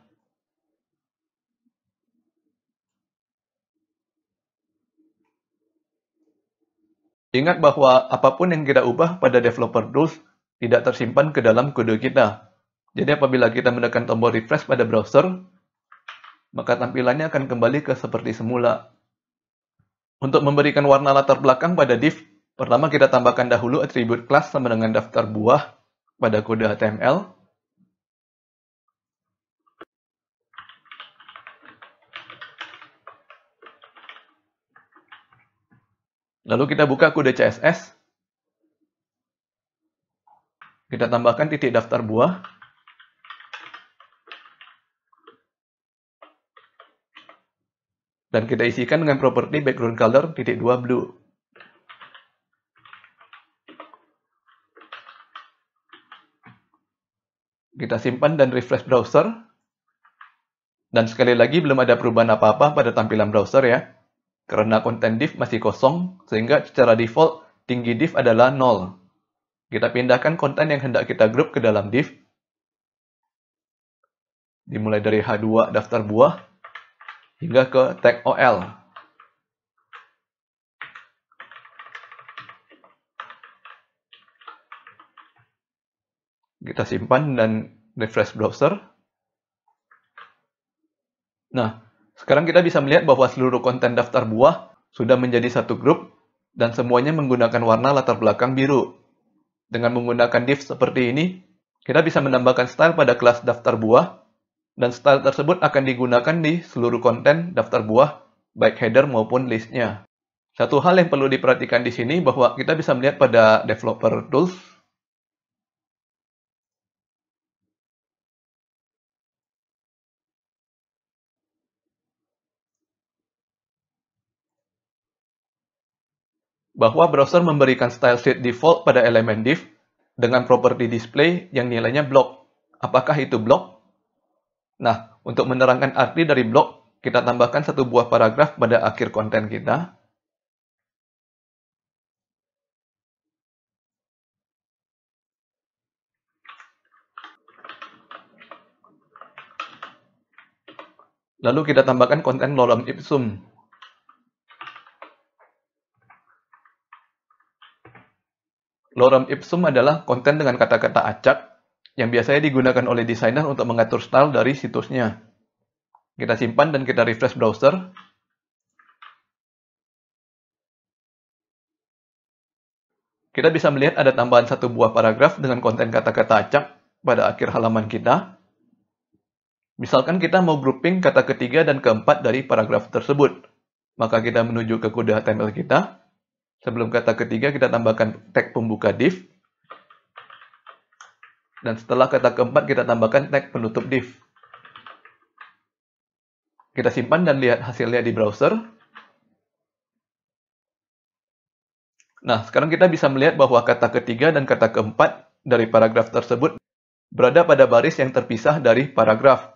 S1: Ingat bahwa apapun yang kita ubah pada Developer Tools tidak tersimpan ke dalam kode kita. Jadi apabila kita menekan tombol refresh pada browser, maka tampilannya akan kembali ke seperti semula. Untuk memberikan warna latar belakang pada div, pertama kita tambahkan dahulu atribut kelas sama dengan daftar buah pada kode HTML. Lalu kita buka kode CSS. Kita tambahkan titik daftar buah. Dan kita isikan dengan properti background color titik 2 blue. Kita simpan dan refresh browser. Dan sekali lagi belum ada perubahan apa-apa pada tampilan browser ya. Karena konten div masih kosong, sehingga secara default tinggi div adalah 0. Kita pindahkan konten yang hendak kita grup ke dalam div. Dimulai dari H2 daftar buah, hingga ke tag OL. Kita simpan dan refresh browser. Nah, sekarang kita bisa melihat bahwa seluruh konten daftar buah sudah menjadi satu grup dan semuanya menggunakan warna latar belakang biru. Dengan menggunakan div seperti ini, kita bisa menambahkan style pada kelas daftar buah dan style tersebut akan digunakan di seluruh konten daftar buah, baik header maupun listnya. Satu hal yang perlu diperhatikan di sini bahwa kita bisa melihat pada Developer Tools, bahwa browser memberikan style sheet default pada elemen div dengan properti display yang nilainya block. Apakah itu block? Nah, untuk menerangkan arti dari block, kita tambahkan satu buah paragraf pada akhir konten kita. Lalu kita tambahkan konten lorem ipsum. Lorem ipsum adalah konten dengan kata-kata acak yang biasanya digunakan oleh desainer untuk mengatur style dari situsnya. Kita simpan dan kita refresh browser. Kita bisa melihat ada tambahan satu buah paragraf dengan konten kata-kata acak pada akhir halaman kita. Misalkan kita mau grouping kata ketiga dan keempat dari paragraf tersebut. Maka kita menuju ke kode HTML kita. Sebelum kata ketiga kita tambahkan tag pembuka div. Dan setelah kata keempat kita tambahkan tag penutup div. Kita simpan dan lihat hasilnya di browser. Nah, sekarang kita bisa melihat bahwa kata ketiga dan kata keempat dari paragraf tersebut berada pada baris yang terpisah dari paragraf.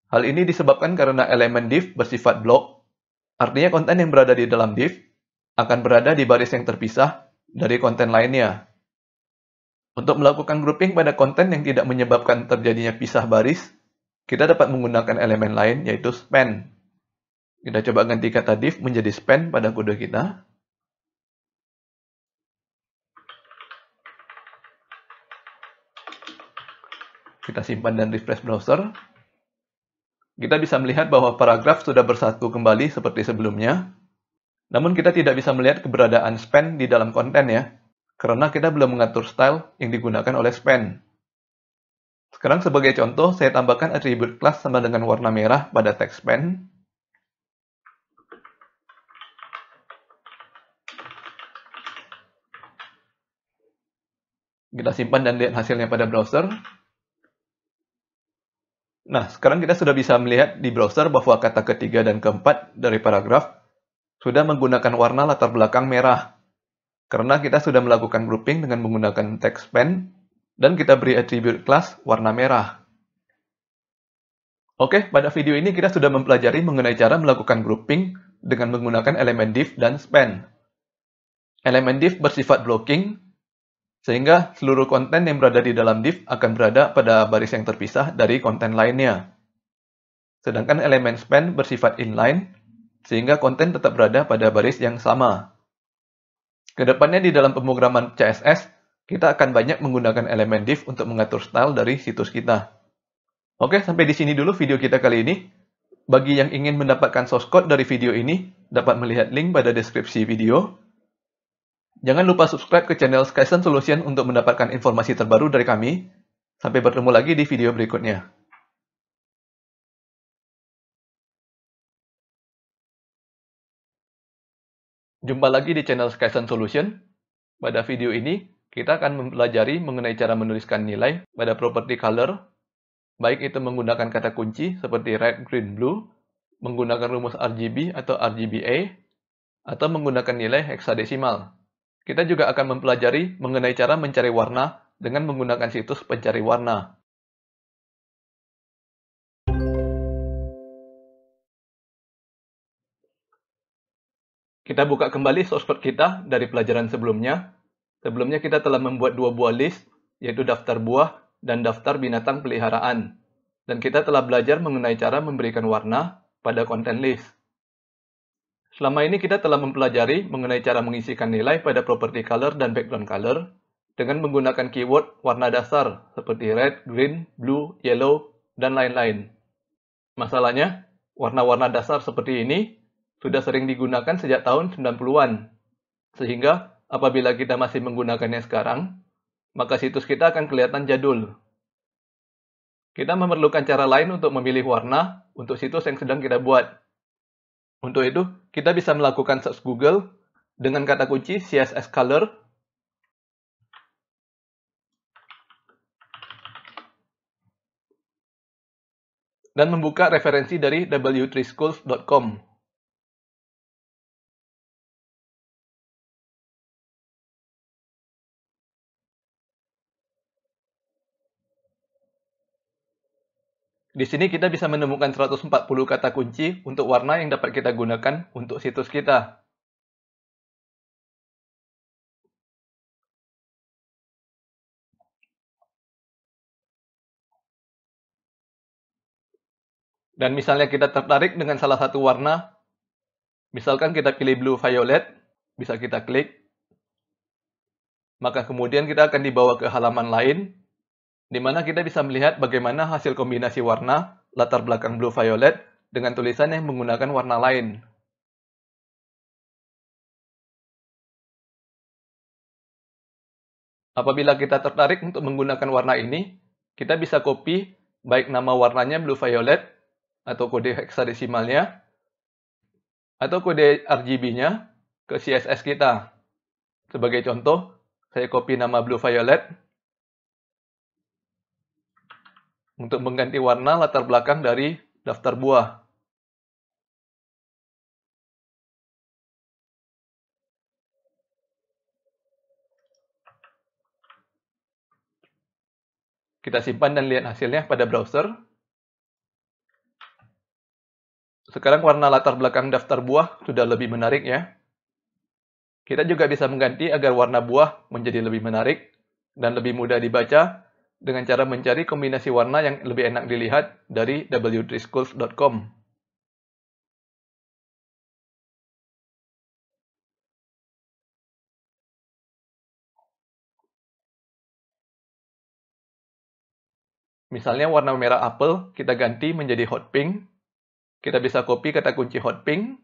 S1: Hal ini disebabkan karena elemen div bersifat blok, artinya konten yang berada di dalam div akan berada di baris yang terpisah dari konten lainnya. Untuk melakukan grouping pada konten yang tidak menyebabkan terjadinya pisah baris, kita dapat menggunakan elemen lain yaitu span. Kita coba ganti kata div menjadi span pada kode kita. Kita simpan dan refresh browser. Kita bisa melihat bahwa paragraf sudah bersatu kembali seperti sebelumnya. Namun kita tidak bisa melihat keberadaan span di dalam konten ya, karena kita belum mengatur style yang digunakan oleh span. Sekarang sebagai contoh, saya tambahkan atribut kelas sama dengan warna merah pada teks span. Kita simpan dan lihat hasilnya pada browser. Nah, sekarang kita sudah bisa melihat di browser bahwa kata ketiga dan keempat dari paragraf sudah menggunakan warna latar belakang merah. Karena kita sudah melakukan grouping dengan menggunakan teks span, dan kita beri atribut kelas warna merah. Oke, pada video ini kita sudah mempelajari mengenai cara melakukan grouping dengan menggunakan elemen div dan span. Elemen div bersifat blocking, sehingga seluruh konten yang berada di dalam div akan berada pada baris yang terpisah dari konten lainnya. Sedangkan elemen span bersifat inline, sehingga konten tetap berada pada baris yang sama. Kedepannya di dalam pemrograman CSS, kita akan banyak menggunakan elemen div untuk mengatur style dari situs kita. Oke, sampai di sini dulu video kita kali ini. Bagi yang ingin mendapatkan source code dari video ini, dapat melihat link pada deskripsi video. Jangan lupa subscribe ke channel Skysen Solution untuk mendapatkan informasi terbaru dari kami. Sampai bertemu lagi di video berikutnya. Jumpa lagi di channel Skysen Solution. Pada video ini, kita akan mempelajari mengenai cara menuliskan nilai pada properti color, baik itu menggunakan kata kunci seperti red, green, blue, menggunakan rumus RGB atau RGBA, atau menggunakan nilai heksadesimal. Kita juga akan mempelajari mengenai cara mencari warna dengan menggunakan situs pencari warna. Kita buka kembali source code kita dari pelajaran sebelumnya. Sebelumnya kita telah membuat dua buah list, yaitu daftar buah dan daftar binatang peliharaan. Dan kita telah belajar mengenai cara memberikan warna pada konten list. Selama ini kita telah mempelajari mengenai cara mengisikan nilai pada properti color dan background color dengan menggunakan keyword warna dasar seperti red, green, blue, yellow, dan lain-lain. Masalahnya, warna-warna dasar seperti ini sudah sering digunakan sejak tahun 90-an. Sehingga apabila kita masih menggunakannya sekarang, maka situs kita akan kelihatan jadul. Kita memerlukan cara lain untuk memilih warna untuk situs yang sedang kita buat. Untuk itu, kita bisa melakukan search Google dengan kata kunci CSS Color. Dan membuka referensi dari w3schools.com. Di sini kita bisa menemukan 140 kata kunci untuk warna yang dapat kita gunakan untuk situs kita. Dan misalnya kita tertarik dengan salah satu warna, misalkan kita pilih blue violet, bisa kita klik. Maka kemudian kita akan dibawa ke halaman lain, di mana kita bisa melihat bagaimana hasil kombinasi warna latar belakang blue violet dengan tulisan yang menggunakan warna lain. Apabila kita tertarik untuk menggunakan warna ini, kita bisa copy baik nama warnanya blue violet atau kode heksadesimalnya atau kode RGB-nya ke CSS kita. Sebagai contoh, saya copy nama blue violet untuk mengganti warna latar belakang dari daftar buah. Kita simpan dan lihat hasilnya pada browser. Sekarang warna latar belakang daftar buah sudah lebih menarik ya. Kita juga bisa mengganti agar warna buah menjadi lebih menarik dan lebih mudah dibaca dengan cara mencari kombinasi warna yang lebih enak dilihat dari w3schools.com. Misalnya warna merah apel, kita ganti menjadi hot pink. Kita bisa copy kata kunci hot pink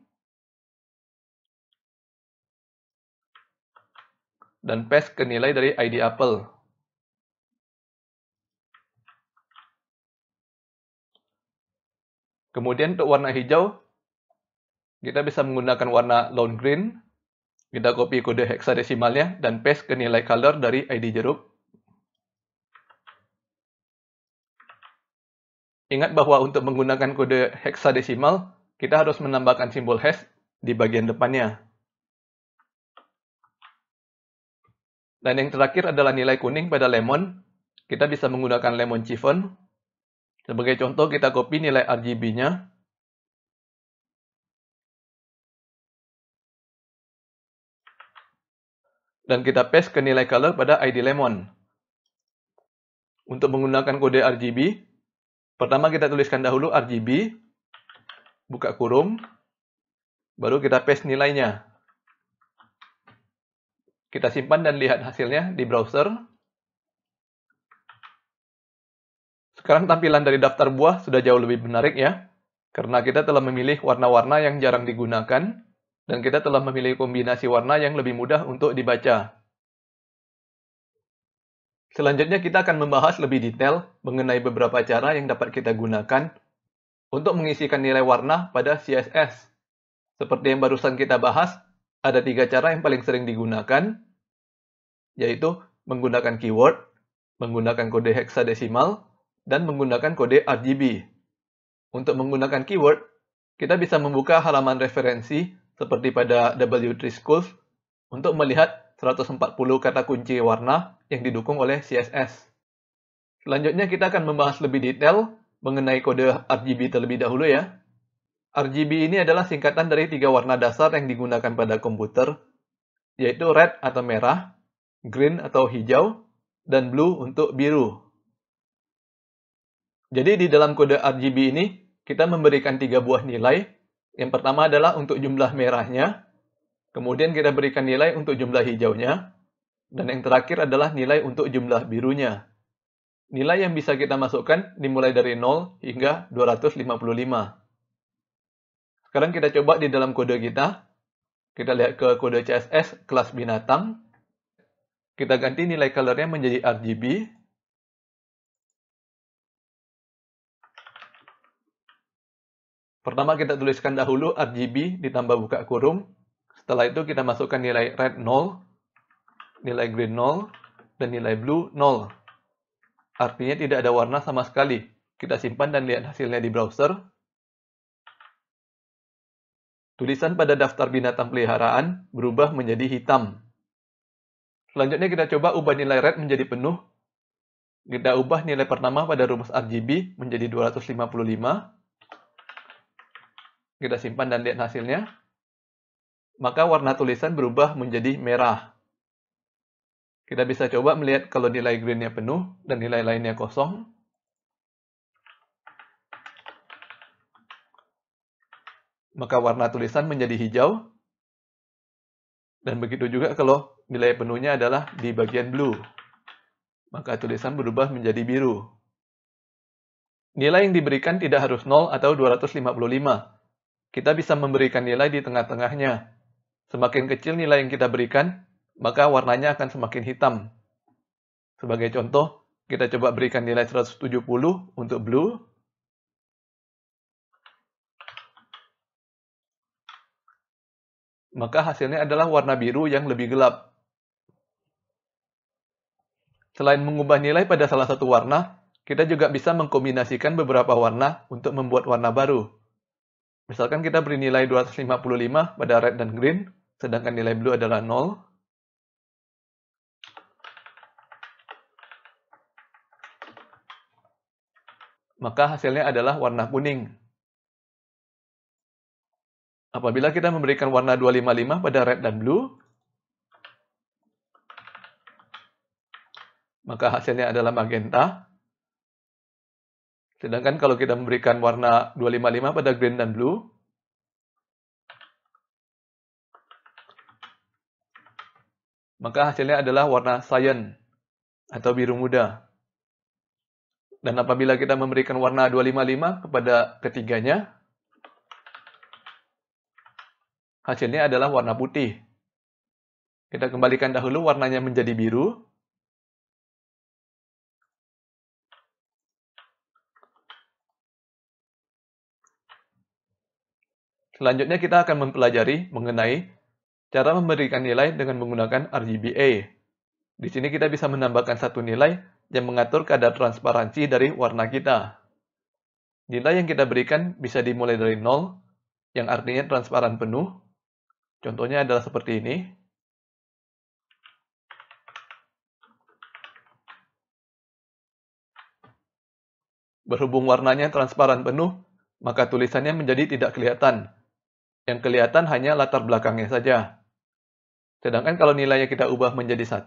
S1: dan paste ke nilai dari ID apel. Kemudian untuk warna hijau, kita bisa menggunakan warna lone green. Kita copy kode heksadesimalnya dan paste ke nilai color dari ID jeruk. Ingat bahwa untuk menggunakan kode heksadesimal, kita harus menambahkan simbol hash di bagian depannya. Dan yang terakhir adalah nilai kuning pada lemon. Kita bisa menggunakan lemon chiffon. Sebagai contoh, kita copy nilai RGB-nya. Dan kita paste ke nilai color pada ID lemon. Untuk menggunakan kode RGB, pertama kita tuliskan dahulu RGB, buka kurung, baru kita paste nilainya. Kita simpan dan lihat hasilnya di browser. Sekarang tampilan dari daftar buah sudah jauh lebih menarik ya, karena kita telah memilih warna-warna yang jarang digunakan, dan kita telah memilih kombinasi warna yang lebih mudah untuk dibaca. Selanjutnya kita akan membahas lebih detail mengenai beberapa cara yang dapat kita gunakan untuk mengisikan nilai warna pada CSS. Seperti yang barusan kita bahas, ada 3 cara yang paling sering digunakan, yaitu menggunakan keyword, menggunakan kode heksadesimal, dan menggunakan kode RGB. Untuk menggunakan keyword, kita bisa membuka halaman referensi seperti pada W3 Schools untuk melihat 140 kata kunci warna yang didukung oleh CSS. Selanjutnya kita akan membahas lebih detail mengenai kode RGB terlebih dahulu ya. RGB ini adalah singkatan dari 3 warna dasar yang digunakan pada komputer, yaitu red atau merah, green atau hijau, dan blue untuk biru. Jadi di dalam kode RGB ini, kita memberikan 3 buah nilai. Yang pertama adalah untuk jumlah merahnya, kemudian kita berikan nilai untuk jumlah hijaunya, dan yang terakhir adalah nilai untuk jumlah birunya. Nilai yang bisa kita masukkan dimulai dari 0 hingga 255. Sekarang kita coba di dalam kode kita. Kita lihat ke kode CSS kelas binatang. Kita ganti nilai colornya menjadi RGB. Pertama kita tuliskan dahulu RGB ditambah buka kurung. Setelah itu kita masukkan nilai red 0, nilai green 0, dan nilai blue 0. Artinya tidak ada warna sama sekali. Kita simpan dan lihat hasilnya di browser. Tulisan pada daftar binatang peliharaan berubah menjadi hitam. Selanjutnya kita coba ubah nilai red menjadi penuh. Kita ubah nilai pertama pada rumus RGB menjadi 255. Kita simpan dan lihat hasilnya. Maka warna tulisan berubah menjadi merah. Kita bisa coba melihat kalau nilai green-nya penuh dan nilai lainnya kosong. Maka warna tulisan menjadi hijau. Dan begitu juga kalau nilai penuhnya adalah di bagian blue. Maka tulisan berubah menjadi biru. Nilai yang diberikan tidak harus 0 atau 255. Kita bisa memberikan nilai di tengah-tengahnya. Semakin kecil nilai yang kita berikan, maka warnanya akan semakin hitam. Sebagai contoh, kita coba berikan nilai 170 untuk blue. Maka hasilnya adalah warna biru yang lebih gelap. Selain mengubah nilai pada salah satu warna, kita juga bisa mengkombinasikan beberapa warna untuk membuat warna baru. Misalkan kita beri nilai 255 pada red dan green, sedangkan nilai blue adalah 0. maka hasilnya adalah warna kuning. Apabila kita memberikan warna 255 pada red dan blue, maka hasilnya adalah magenta. Sedangkan kalau kita memberikan warna 255 pada green dan blue, maka hasilnya adalah warna cyan atau biru muda. Dan apabila kita memberikan warna 255 kepada ketiganya, hasilnya adalah warna putih. Kita kembalikan dahulu warnanya menjadi biru. Selanjutnya kita akan mempelajari mengenai cara memberikan nilai dengan menggunakan RGBA. Di sini kita bisa menambahkan satu nilai yang mengatur kadar transparansi dari warna kita. Nilai yang kita berikan bisa dimulai dari 0, yang artinya transparan penuh. Contohnya adalah seperti ini. Berhubung warnanya transparan penuh, maka tulisannya menjadi tidak kelihatan. Yang kelihatan hanya latar belakangnya saja. Sedangkan kalau nilainya kita ubah menjadi 1,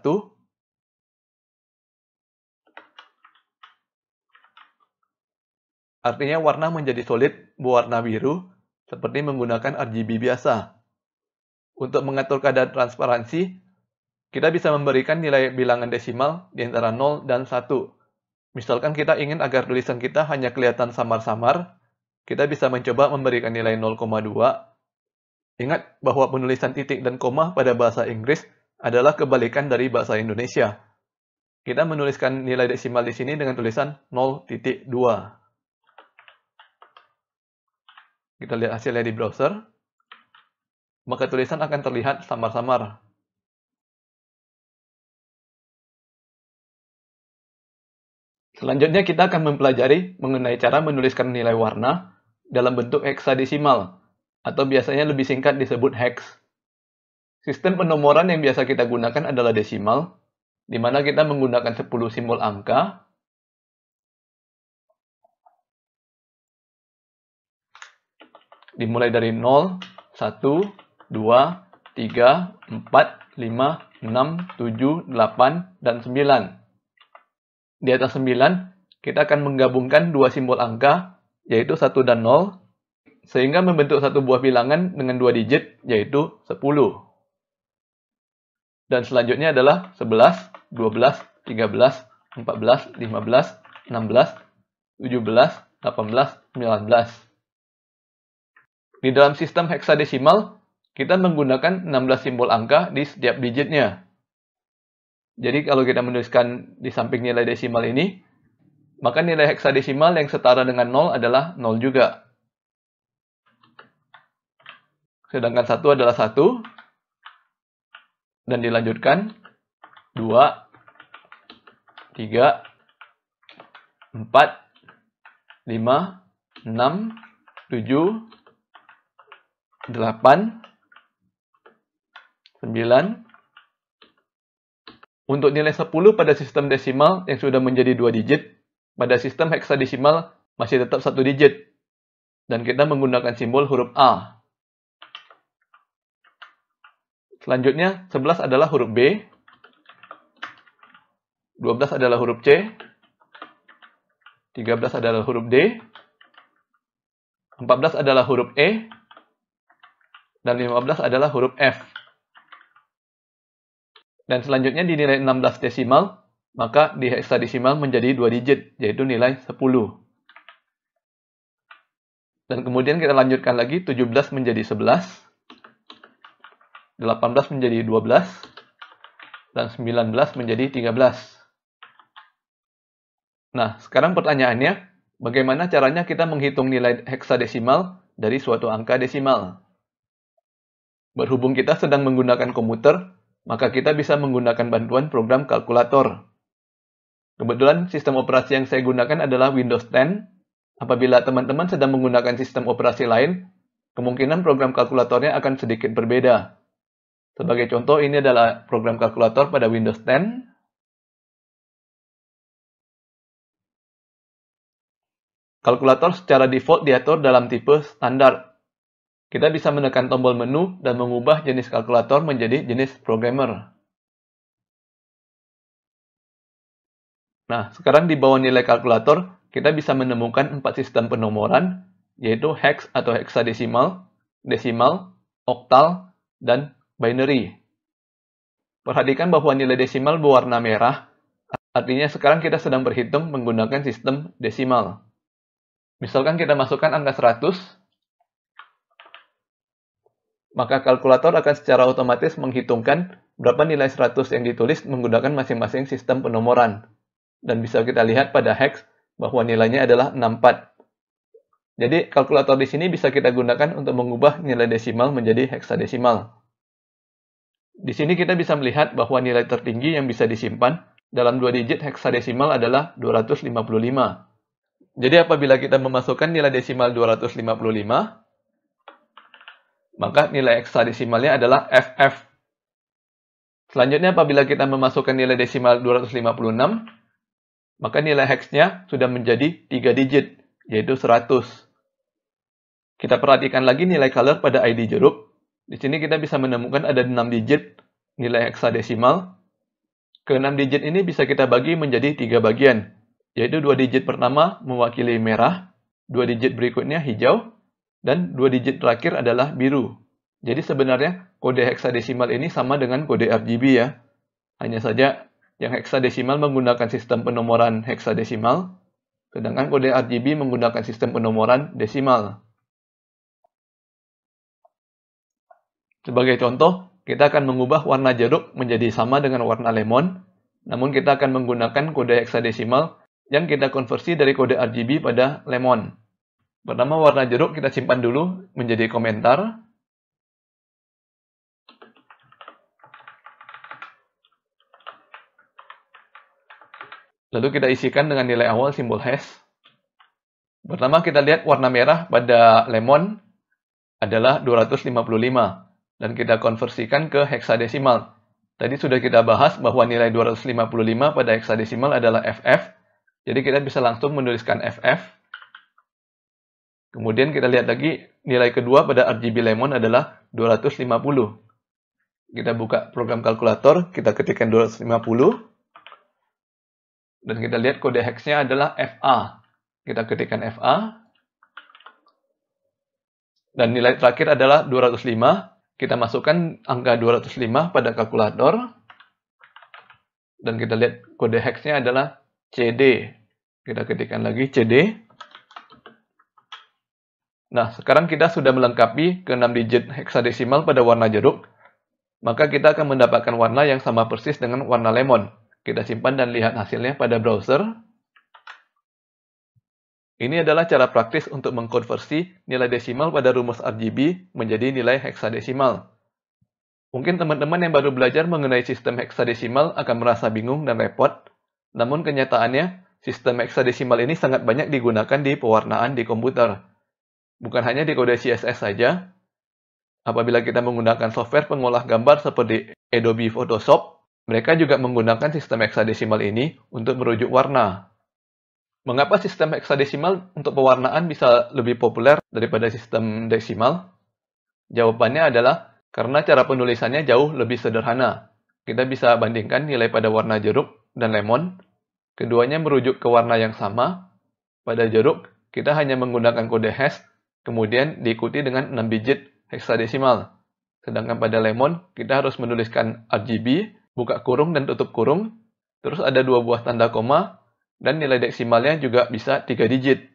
S1: artinya warna menjadi solid berwarna biru, seperti menggunakan RGB biasa. Untuk mengatur kadar transparansi, kita bisa memberikan nilai bilangan desimal di antara 0 dan 1. Misalkan kita ingin agar tulisan kita hanya kelihatan samar-samar, kita bisa mencoba memberikan nilai 0,2. Ingat bahwa penulisan titik dan koma pada bahasa Inggris adalah kebalikan dari bahasa Indonesia. Kita menuliskan nilai desimal di sini dengan tulisan 0,2. Kita lihat hasilnya di browser. Maka tulisan akan terlihat samar-samar. Selanjutnya kita akan mempelajari mengenai cara menuliskan nilai warna dalam bentuk heksadesimal, atau biasanya lebih singkat disebut hex. Sistem penomoran yang biasa kita gunakan adalah desimal, di mana kita menggunakan 10 simbol angka. Dimulai dari 0, 1, 2, 3, 4, 5, 6, 7, 8, dan 9. Di atas 9, kita akan menggabungkan dua simbol angka, yaitu 1 dan 0, sehingga membentuk satu buah bilangan dengan 2 digit, yaitu 10. Dan selanjutnya adalah 11, 12, 13, 14, 15, 16, 17, 18, 19. Di dalam sistem heksadesimal, kita menggunakan 16 simbol angka di setiap digitnya. Jadi kalau kita menuliskan di samping nilai desimal ini, maka nilai heksadesimal yang setara dengan 0 adalah 0 juga. Sedangkan 1 adalah 1. Dan dilanjutkan 2, 3, 4, 5, 6, 7, 8, 9. Untuk nilai 10 pada sistem desimal yang sudah menjadi 2 digit, pada sistem heksadesimal masih tetap 1 digit. Dan kita menggunakan simbol huruf A. Selanjutnya, 11 adalah huruf B, 12 adalah huruf C, 13 adalah huruf D, 14 adalah huruf E, dan 15 adalah huruf F. Dan selanjutnya di nilai 16 desimal, maka di heksadesimal menjadi 2 digit, yaitu nilai 10. Dan kemudian kita lanjutkan lagi, 17 menjadi 11, 18 menjadi 12, dan 19 menjadi 13. Nah, sekarang pertanyaannya, bagaimana caranya kita menghitung nilai heksadesimal dari suatu angka desimal? Berhubung kita sedang menggunakan komputer, maka kita bisa menggunakan bantuan program kalkulator. Kebetulan sistem operasi yang saya gunakan adalah Windows 10. Apabila teman-teman sedang menggunakan sistem operasi lain, kemungkinan program kalkulatornya akan sedikit berbeda. Sebagai contoh, ini adalah program kalkulator pada Windows 10. Kalkulator secara default diatur dalam tipe standar. Kita bisa menekan tombol menu dan mengubah jenis kalkulator menjadi jenis programmer. Nah, sekarang di bawah nilai kalkulator, kita bisa menemukan 4 sistem penomoran, yaitu hex atau heksadesimal, desimal, oktal, dan binary. Perhatikan bahwa nilai desimal berwarna merah, artinya sekarang kita sedang berhitung menggunakan sistem desimal. Misalkan kita masukkan angka 100, maka kalkulator akan secara otomatis menghitungkan berapa nilai 100 yang ditulis menggunakan masing-masing sistem penomoran. Dan bisa kita lihat pada hex bahwa nilainya adalah 64. Jadi kalkulator di sini bisa kita gunakan untuk mengubah nilai desimal menjadi heksadesimal. Di sini kita bisa melihat bahwa nilai tertinggi yang bisa disimpan dalam 2 digit heksadesimal adalah 255. Jadi apabila kita memasukkan nilai desimal 255, maka nilai heksadesimalnya adalah FF. Selanjutnya apabila kita memasukkan nilai desimal 256, maka nilai hexnya sudah menjadi 3 digit, yaitu 100. Kita perhatikan lagi nilai color pada ID jeruk. Di sini kita bisa menemukan ada 6 digit nilai heksadesimal. Ke-6 digit ini bisa kita bagi menjadi 3 bagian, yaitu 2 digit pertama mewakili merah, 2 digit berikutnya hijau, dan 2 digit terakhir adalah biru. Jadi sebenarnya kode heksadesimal ini sama dengan kode RGB ya. Hanya saja yang heksadesimal menggunakan sistem penomoran heksadesimal, sedangkan kode RGB menggunakan sistem penomoran desimal. Sebagai contoh, kita akan mengubah warna jeruk menjadi sama dengan warna lemon, namun kita akan menggunakan kode heksadesimal yang kita konversi dari kode RGB pada lemon. Pertama, warna jeruk kita simpan dulu menjadi komentar. Lalu kita isikan dengan nilai awal simbol hash. Pertama kita lihat warna merah pada lemon adalah 255. Dan kita konversikan ke heksadesimal. Tadi sudah kita bahas bahwa nilai 255 pada heksadesimal adalah FF. Jadi kita bisa langsung menuliskan FF. Kemudian kita lihat lagi nilai kedua pada RGB lemon adalah 250. Kita buka program kalkulator, kita ketikkan 250. Dan kita lihat kode hexnya adalah FA. Kita ketikkan FA. Dan nilai terakhir adalah 205. Kita masukkan angka 205 pada kalkulator. Dan kita lihat kode hexnya adalah CD. Kita ketikkan lagi CD. Nah, sekarang kita sudah melengkapi ke 6 digit heksadesimal pada warna jeruk. Maka kita akan mendapatkan warna yang sama persis dengan warna lemon. Kita simpan dan lihat hasilnya pada browser. Ini adalah cara praktis untuk mengkonversi nilai desimal pada rumus RGB menjadi nilai heksadesimal. Mungkin teman-teman yang baru belajar mengenai sistem heksadesimal akan merasa bingung dan repot, namun kenyataannya sistem heksadesimal ini sangat banyak digunakan di pewarnaan di komputer. Bukan hanya di kode CSS saja, apabila kita menggunakan software pengolah gambar seperti Adobe Photoshop, mereka juga menggunakan sistem heksadesimal ini untuk merujuk warna. Mengapa sistem heksadesimal untuk pewarnaan bisa lebih populer daripada sistem desimal? Jawabannya adalah karena cara penulisannya jauh lebih sederhana. Kita bisa bandingkan nilai pada warna jeruk dan lemon. Keduanya merujuk ke warna yang sama. Pada jeruk, kita hanya menggunakan kode hash, kemudian diikuti dengan 6 digit heksadesimal. Sedangkan pada lemon, kita harus menuliskan RGB, buka kurung dan tutup kurung, terus ada 2 buah tanda koma, dan nilai desimalnya juga bisa 3 digit.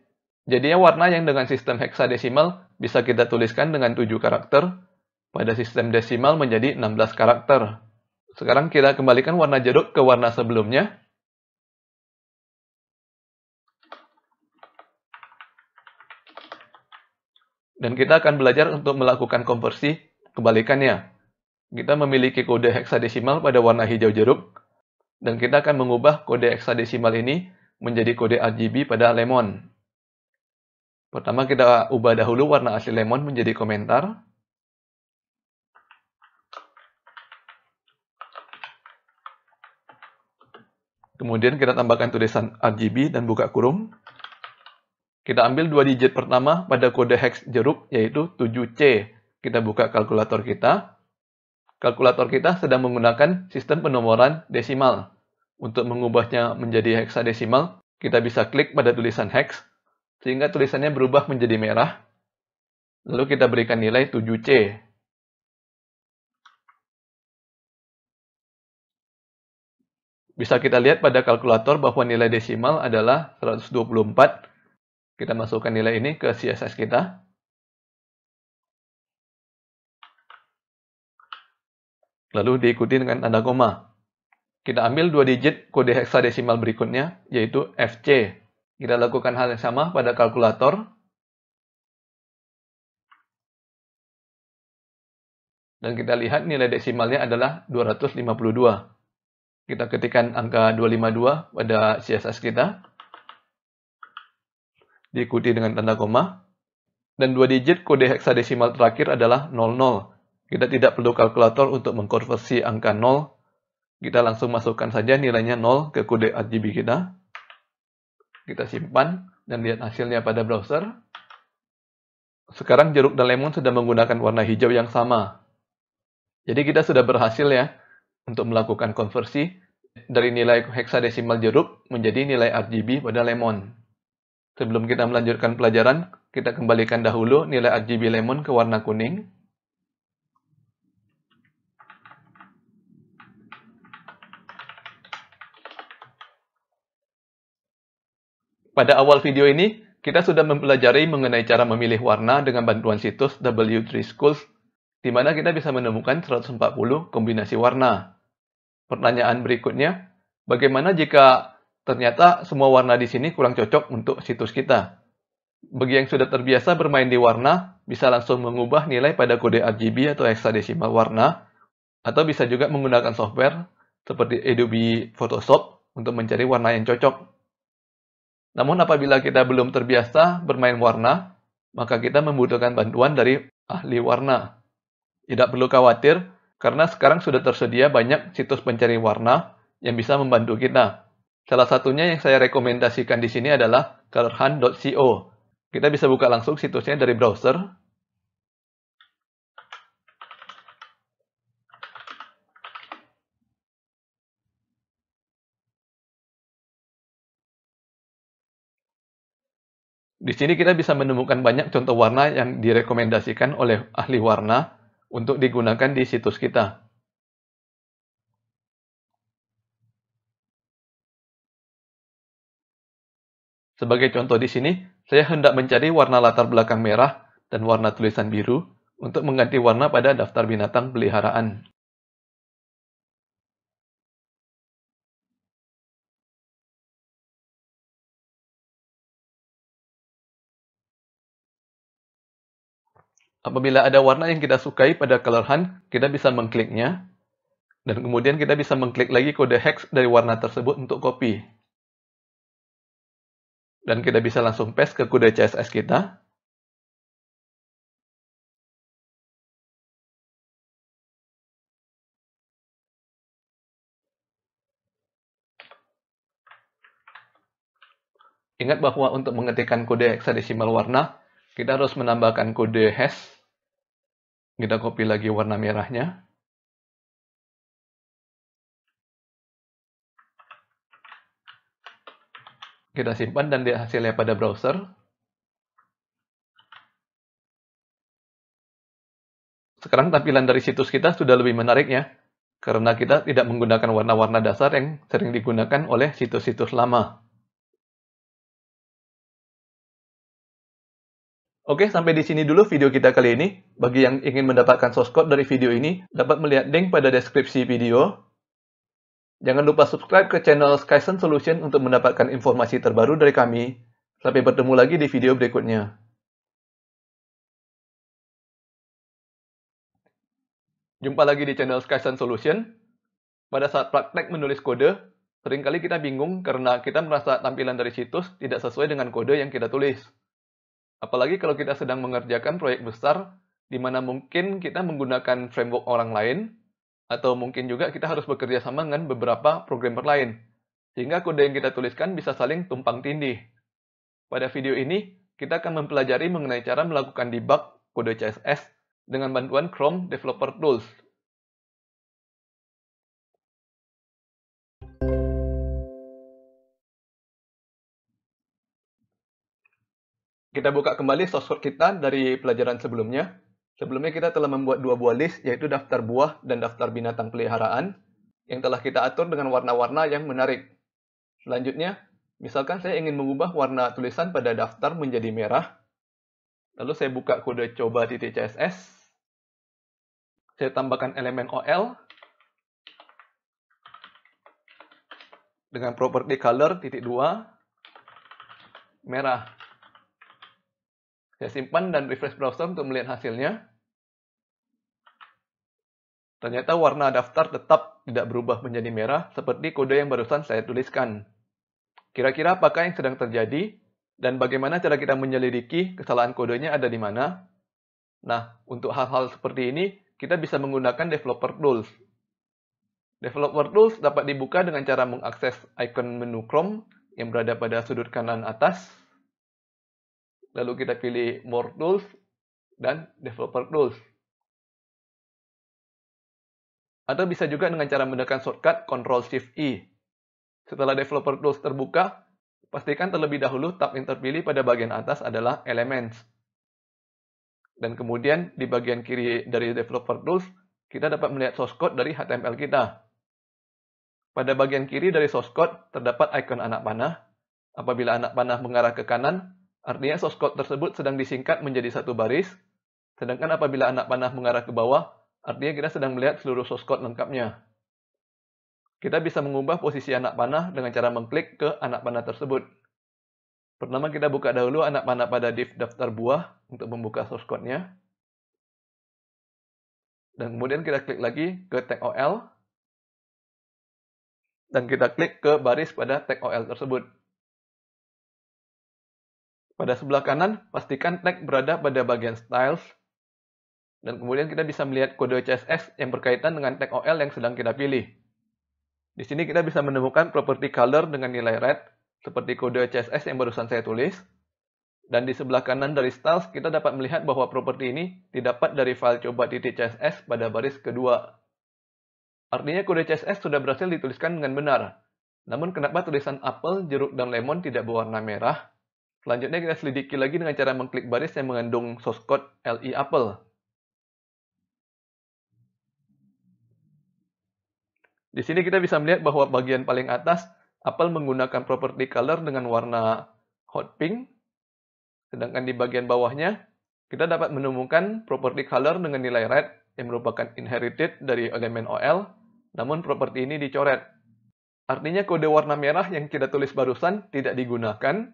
S1: Jadinya warna yang dengan sistem heksadesimal bisa kita tuliskan dengan 7 karakter, pada sistem desimal menjadi 16 karakter. Sekarang kita kembalikan warna jeruk ke warna sebelumnya. Dan kita akan belajar untuk melakukan konversi kebalikannya. Kita memiliki kode heksadesimal pada warna hijau jeruk, dan kita akan mengubah kode heksadesimal ini menjadi kode RGB pada lemon. Pertama kita ubah dahulu warna asli lemon menjadi komentar. Kemudian kita tambahkan tulisan RGB dan buka kurung. Kita ambil 2 digit pertama pada kode hex jeruk, yaitu 7C. Kita buka kalkulator kita. Kalkulator kita sedang menggunakan sistem penomoran desimal. Untuk mengubahnya menjadi heksadesimal, kita bisa klik pada tulisan hex, sehingga tulisannya berubah menjadi merah. Lalu kita berikan nilai 7C. Bisa kita lihat pada kalkulator bahwa nilai desimal adalah 124. Kita masukkan nilai ini ke CSS kita. Lalu diikuti dengan tanda koma. Kita ambil 2 digit kode heksadesimal berikutnya, yaitu FC. Kita lakukan hal yang sama pada kalkulator. Dan kita lihat nilai desimalnya adalah 252. Kita ketikkan angka 252 pada CSS kita. Diikuti dengan tanda koma. Dan 2 digit kode heksadesimal terakhir adalah 00. Kita tidak perlu kalkulator untuk mengkonversi angka 0. Kita langsung masukkan saja nilainya 0 ke kode RGB kita. Kita simpan dan lihat hasilnya pada browser. Sekarang jeruk dan lemon sudah menggunakan warna hijau yang sama. Jadi kita sudah berhasil ya untuk melakukan konversi dari nilai heksadesimal jeruk menjadi nilai RGB pada lemon. Sebelum kita melanjutkan pelajaran, kita kembalikan dahulu nilai RGB lemon ke warna kuning. Pada awal video ini, kita sudah mempelajari mengenai cara memilih warna dengan bantuan situs W3 Schools, di mana kita bisa menemukan 140 kombinasi warna. Pertanyaan berikutnya, bagaimana jika ternyata semua warna di sini kurang cocok untuk situs kita? Bagi yang sudah terbiasa bermain di warna, bisa langsung mengubah nilai pada kode RGB atau heksadesimal warna, atau bisa juga menggunakan software seperti Adobe Photoshop untuk mencari warna yang cocok. Namun apabila kita belum terbiasa bermain warna, maka kita membutuhkan bantuan dari ahli warna. Tidak perlu khawatir, karena sekarang sudah tersedia banyak situs pencari warna yang bisa membantu kita. Salah satunya yang saya rekomendasikan di sini adalah colorhunt.co. Kita bisa buka langsung situsnya dari browser. Di sini kita bisa menemukan banyak contoh warna yang direkomendasikan oleh ahli warna untuk digunakan di situs kita. Sebagai contoh di sini, saya hendak mencari warna latar belakang merah dan warna tulisan biru untuk mengganti warna pada daftar binatang peliharaan. Apabila ada warna yang kita sukai pada color hunt, kita bisa mengkliknya, dan kemudian kita bisa mengklik lagi kode hex dari warna tersebut untuk copy. Dan kita bisa langsung paste ke kode CSS kita. Ingat bahwa untuk mengetikkan kode heksadesimal warna, kita harus menambahkan kode hash. Kita copy lagi warna merahnya. Kita simpan dan lihat hasilnya pada browser. Sekarang tampilan dari situs kita sudah lebih menarik ya, karena kita tidak menggunakan warna-warna dasar yang sering digunakan oleh situs-situs lama. Oke, sampai di sini dulu video kita kali ini. Bagi yang ingin mendapatkan source code dari video ini, dapat melihat link pada deskripsi video. Jangan lupa subscribe ke channel Skysen Solution untuk mendapatkan informasi terbaru dari kami. Sampai bertemu lagi di video berikutnya. Jumpa lagi di channel Skysen Solution. Pada saat praktek menulis kode, seringkali kita bingung karena kita merasa tampilan dari situs tidak sesuai dengan kode yang kita tulis. Apalagi kalau kita sedang mengerjakan proyek besar, di mana mungkin kita menggunakan framework orang lain, atau mungkin juga kita harus bekerja sama dengan beberapa programmer lain, sehingga kode yang kita tuliskan bisa saling tumpang tindih. Pada video ini, kita akan mempelajari mengenai cara melakukan debug kode CSS dengan bantuan Chrome Developer Tools. Kita buka kembali source code kita dari pelajaran sebelumnya. Sebelumnya kita telah membuat dua buah list, yaitu daftar buah dan daftar binatang peliharaan, yang telah kita atur dengan warna-warna yang menarik. Selanjutnya, misalkan saya ingin mengubah warna tulisan pada daftar menjadi merah. Lalu saya buka kode coba.css. Saya tambahkan elemen OL dengan properti color .2 merah. Saya simpan dan refresh browser untuk melihat hasilnya. Ternyata warna daftar tetap tidak berubah menjadi merah seperti kode yang barusan saya tuliskan. Kira-kira apakah yang sedang terjadi dan bagaimana cara kita menyelidiki kesalahan kodenya ada di mana? Nah, untuk hal-hal seperti ini, kita bisa menggunakan Developer Tools. Developer Tools dapat dibuka dengan cara mengakses icon menu Chrome yang berada pada sudut kanan atas. Lalu kita pilih More Tools dan Developer Tools. Atau bisa juga dengan cara menekan shortcut Ctrl+Shift+E. Setelah Developer Tools terbuka, pastikan terlebih dahulu tab yang terpilih pada bagian atas adalah Elements. Dan kemudian di bagian kiri dari Developer Tools, kita dapat melihat source code dari HTML kita. Pada bagian kiri dari source code terdapat ikon anak panah. Apabila anak panah mengarah ke kanan, artinya source code tersebut sedang disingkat menjadi satu baris. Sedangkan apabila anak panah mengarah ke bawah, artinya kita sedang melihat seluruh source code lengkapnya. Kita bisa mengubah posisi anak panah dengan cara mengklik ke anak panah tersebut. Pertama kita buka dahulu anak panah pada div daftar buah untuk membuka source code-nya. Dan kemudian kita klik lagi ke tag OL. Dan kita klik ke baris pada tag OL tersebut. Pada sebelah kanan, pastikan tag berada pada bagian styles. Dan kemudian kita bisa melihat kode CSS yang berkaitan dengan tag OL yang sedang kita pilih. Di sini kita bisa menemukan properti color dengan nilai red, seperti kode CSS yang barusan saya tulis. Dan di sebelah kanan dari styles, kita dapat melihat bahwa properti ini didapat dari file coba.css pada baris kedua. Artinya kode CSS sudah berhasil dituliskan dengan benar. Namun kenapa tulisan apel, jeruk, dan lemon tidak berwarna merah? Selanjutnya kita selidiki lagi dengan cara mengklik baris yang mengandung source code li apel. Di sini kita bisa melihat bahwa bagian paling atas, apel menggunakan properti color dengan warna hot pink. Sedangkan di bagian bawahnya, kita dapat menemukan properti color dengan nilai red yang merupakan inherited dari elemen OL, namun properti ini dicoret. Artinya kode warna merah yang kita tulis barusan tidak digunakan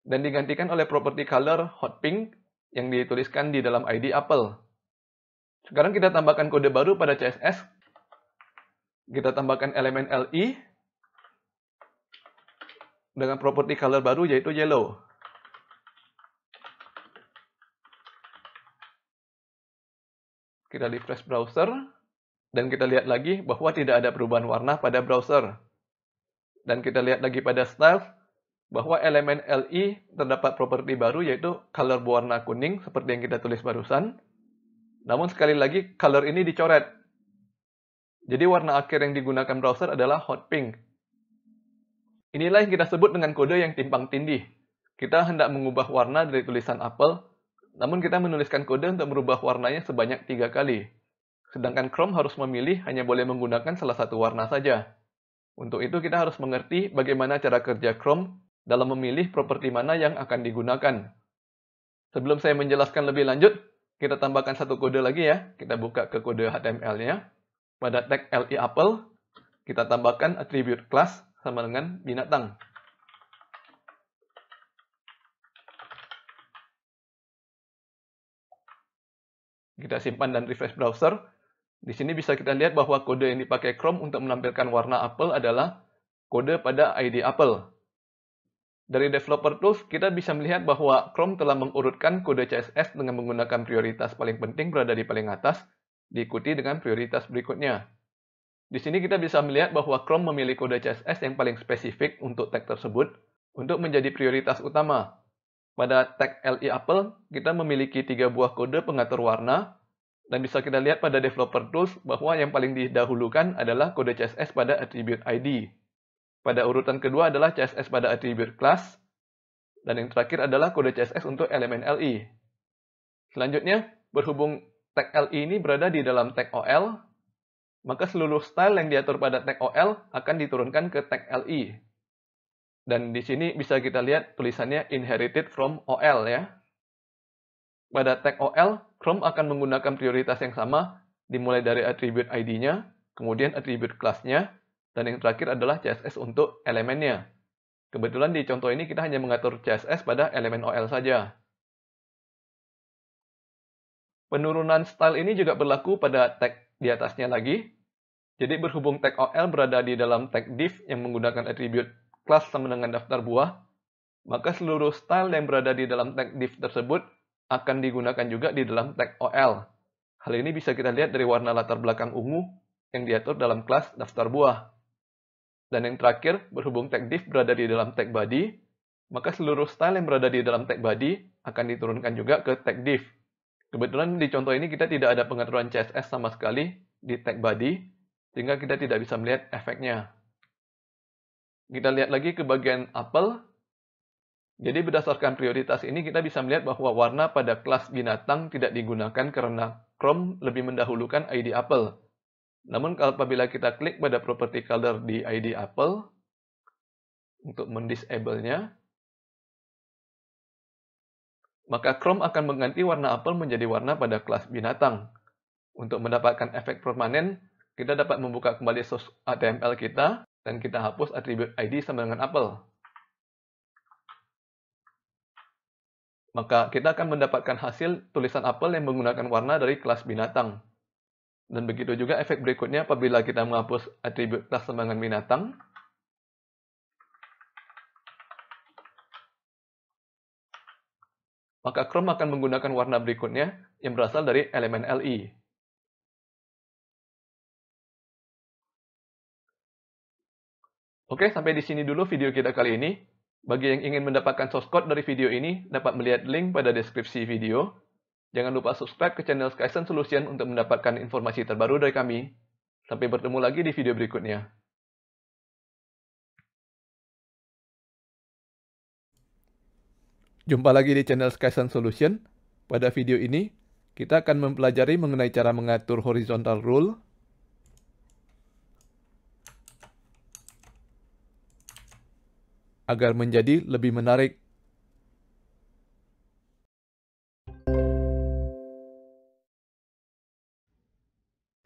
S1: dan digantikan oleh properti color hot pink yang dituliskan di dalam ID apel. Sekarang kita tambahkan kode baru pada CSS. Kita tambahkan elemen li dengan properti color baru yaitu yellow. Kita refresh browser dan kita lihat lagi bahwa tidak ada perubahan warna pada browser. Dan kita lihat lagi pada styles bahwa elemen li terdapat properti baru yaitu color berwarna kuning seperti yang kita tulis barusan. Namun sekali lagi color ini dicoret. Jadi warna akhir yang digunakan browser adalah hot pink. Inilah yang kita sebut dengan kode yang timpang tindih. Kita hendak mengubah warna dari tulisan apel, namun kita menuliskan kode untuk merubah warnanya sebanyak 3 kali. Sedangkan Chrome harus memilih hanya boleh menggunakan salah satu warna saja. Untuk itu kita harus mengerti bagaimana cara kerja Chrome dalam memilih properti mana yang akan digunakan. Sebelum saya menjelaskan lebih lanjut, kita tambahkan satu kode lagi ya. Kita buka ke kode HTML-nya. Pada tag li apel, kita tambahkan attribute class sama dengan binatang. Kita simpan dan refresh browser. Di sini bisa kita lihat bahwa kode yang dipakai Chrome untuk menampilkan warna apel adalah kode pada ID apel. Dari Developer Tools, kita bisa melihat bahwa Chrome telah mengurutkan kode CSS dengan menggunakan prioritas paling penting berada di paling atas, diikuti dengan prioritas berikutnya. Di sini kita bisa melihat bahwa Chrome memilih kode CSS yang paling spesifik untuk tag tersebut untuk menjadi prioritas utama. Pada tag li apple, kita memiliki 3 buah kode pengatur warna, dan bisa kita lihat pada developer tools bahwa yang paling didahulukan adalah kode CSS pada attribute ID. Pada urutan kedua adalah CSS pada attribute class, dan yang terakhir adalah kode CSS untuk elemen li. Selanjutnya, berhubung tag li ini berada di dalam tag ol, maka seluruh style yang diatur pada tag ol akan diturunkan ke tag li. Dan di sini bisa kita lihat tulisannya inherited from ol ya. Pada tag ol, Chrome akan menggunakan prioritas yang sama, dimulai dari attribute ID-nya, kemudian attribute class-nya, dan yang terakhir adalah CSS untuk elemennya. Kebetulan di contoh ini kita hanya mengatur CSS pada elemen ol saja. Penurunan style ini juga berlaku pada tag di atasnya lagi. Jadi berhubung tag ol berada di dalam tag div yang menggunakan attribute class sama dengan daftar buah, maka seluruh style yang berada di dalam tag div tersebut akan digunakan juga di dalam tag ol. Hal ini bisa kita lihat dari warna latar belakang ungu yang diatur dalam kelas daftar buah. Dan yang terakhir, berhubung tag div berada di dalam tag body, maka seluruh style yang berada di dalam tag body akan diturunkan juga ke tag div. Kebetulan di contoh ini kita tidak ada pengaturan CSS sama sekali di tag body, sehingga kita tidak bisa melihat efeknya. Kita lihat lagi ke bagian apple. Jadi berdasarkan prioritas ini kita bisa melihat bahwa warna pada kelas binatang tidak digunakan karena Chrome lebih mendahulukan ID apple. Namun apabila kita klik pada property color di ID apple untuk mendisable-nya, maka Chrome akan mengganti warna apel menjadi warna pada kelas binatang. Untuk mendapatkan efek permanen, kita dapat membuka kembali source HTML kita, dan kita hapus attribute ID sama dengan apel. Maka kita akan mendapatkan hasil tulisan apel yang menggunakan warna dari kelas binatang. Dan begitu juga efek berikutnya apabila kita menghapus attribute kelas sama dengan binatang. Maka Chrome akan menggunakan warna berikutnya yang berasal dari elemen li. Oke, sampai di sini dulu video kita kali ini. Bagi yang ingin mendapatkan source code dari video ini, dapat melihat link pada deskripsi video. Jangan lupa subscribe ke channel Skysen Solution untuk mendapatkan informasi terbaru dari kami. Sampai bertemu lagi di video berikutnya. Jumpa lagi di channel Skysen Solution. Pada video ini, kita akan mempelajari mengenai cara mengatur horizontal rule, agar menjadi lebih menarik.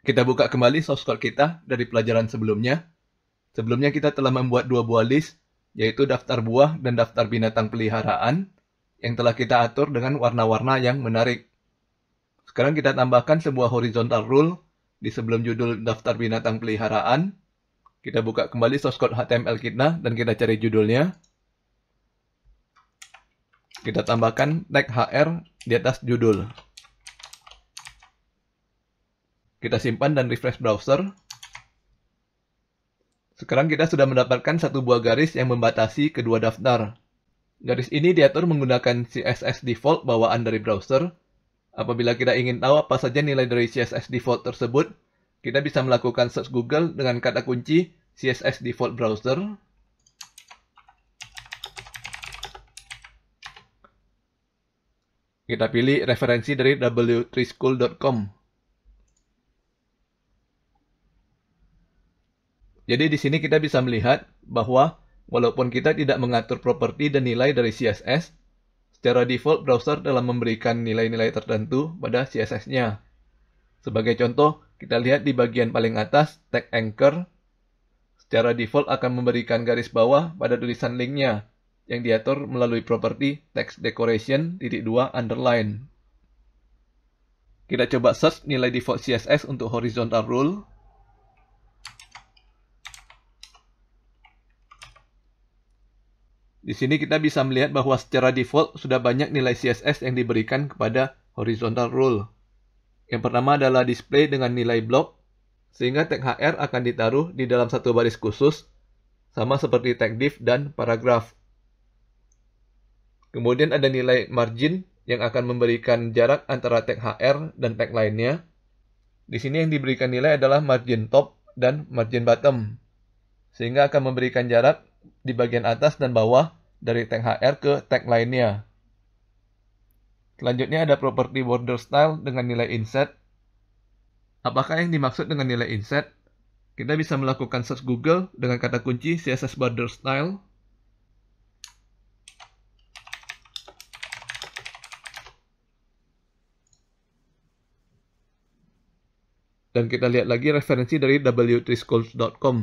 S1: Kita buka kembali source code kita dari pelajaran sebelumnya. Sebelumnya kita telah membuat 2 buah list, yaitu daftar buah dan daftar binatang peliharaan, yang telah kita atur dengan warna-warna yang menarik. Sekarang kita tambahkan sebuah horizontal rule di sebelum judul daftar binatang peliharaan. Kita buka kembali source code HTML kita dan kita cari judulnya. Kita tambahkan tag hr di atas judul. Kita simpan dan refresh browser. Sekarang kita sudah mendapatkan satu buah garis yang membatasi kedua daftar. Garis ini diatur menggunakan CSS default bawaan dari browser. Apabila kita ingin tahu apa saja nilai dari CSS default tersebut, kita bisa melakukan search Google dengan kata kunci CSS default browser. Kita pilih referensi dari w3school.com. Jadi di sini kita bisa melihat bahwa walaupun kita tidak mengatur properti dan nilai dari CSS, secara default browser telah memberikan nilai-nilai tertentu pada CSS-nya. Sebagai contoh, kita lihat di bagian paling atas, tag anchor, secara default akan memberikan garis bawah pada tulisan linknya, yang diatur melalui properti text decoration (2) underline. Kita coba search nilai default CSS untuk horizontal rule. Di sini kita bisa melihat bahwa secara default sudah banyak nilai CSS yang diberikan kepada horizontal rule. Yang pertama adalah display dengan nilai blok, sehingga tag hr akan ditaruh di dalam satu baris khusus, sama seperti tag div dan paragraph. Kemudian ada nilai margin yang akan memberikan jarak antara tag HR dan tag lainnya. Di sini yang diberikan nilai adalah margin top dan margin bottom, sehingga akan memberikan jarak di bagian atas dan bawah dari tag HR ke tag lainnya. Selanjutnya ada properti border style dengan nilai inset. Apakah yang dimaksud dengan nilai inset? Kita bisa melakukan search Google dengan kata kunci CSS border style. Dan kita lihat lagi referensi dari w3schools.com.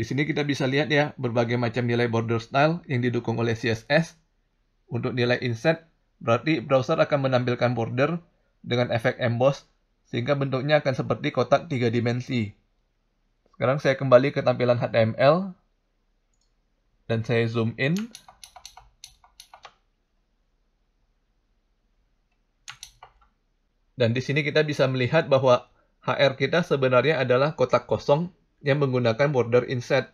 S1: Di sini kita bisa lihat ya, berbagai macam nilai border style yang didukung oleh CSS. Untuk nilai inset, berarti browser akan menampilkan border dengan efek emboss, sehingga bentuknya akan seperti kotak 3 dimensi. Sekarang saya kembali ke tampilan HTML, dan saya zoom in. Dan di sini kita bisa melihat bahwa HR kita sebenarnya adalah kotak kosong yang menggunakan border inset.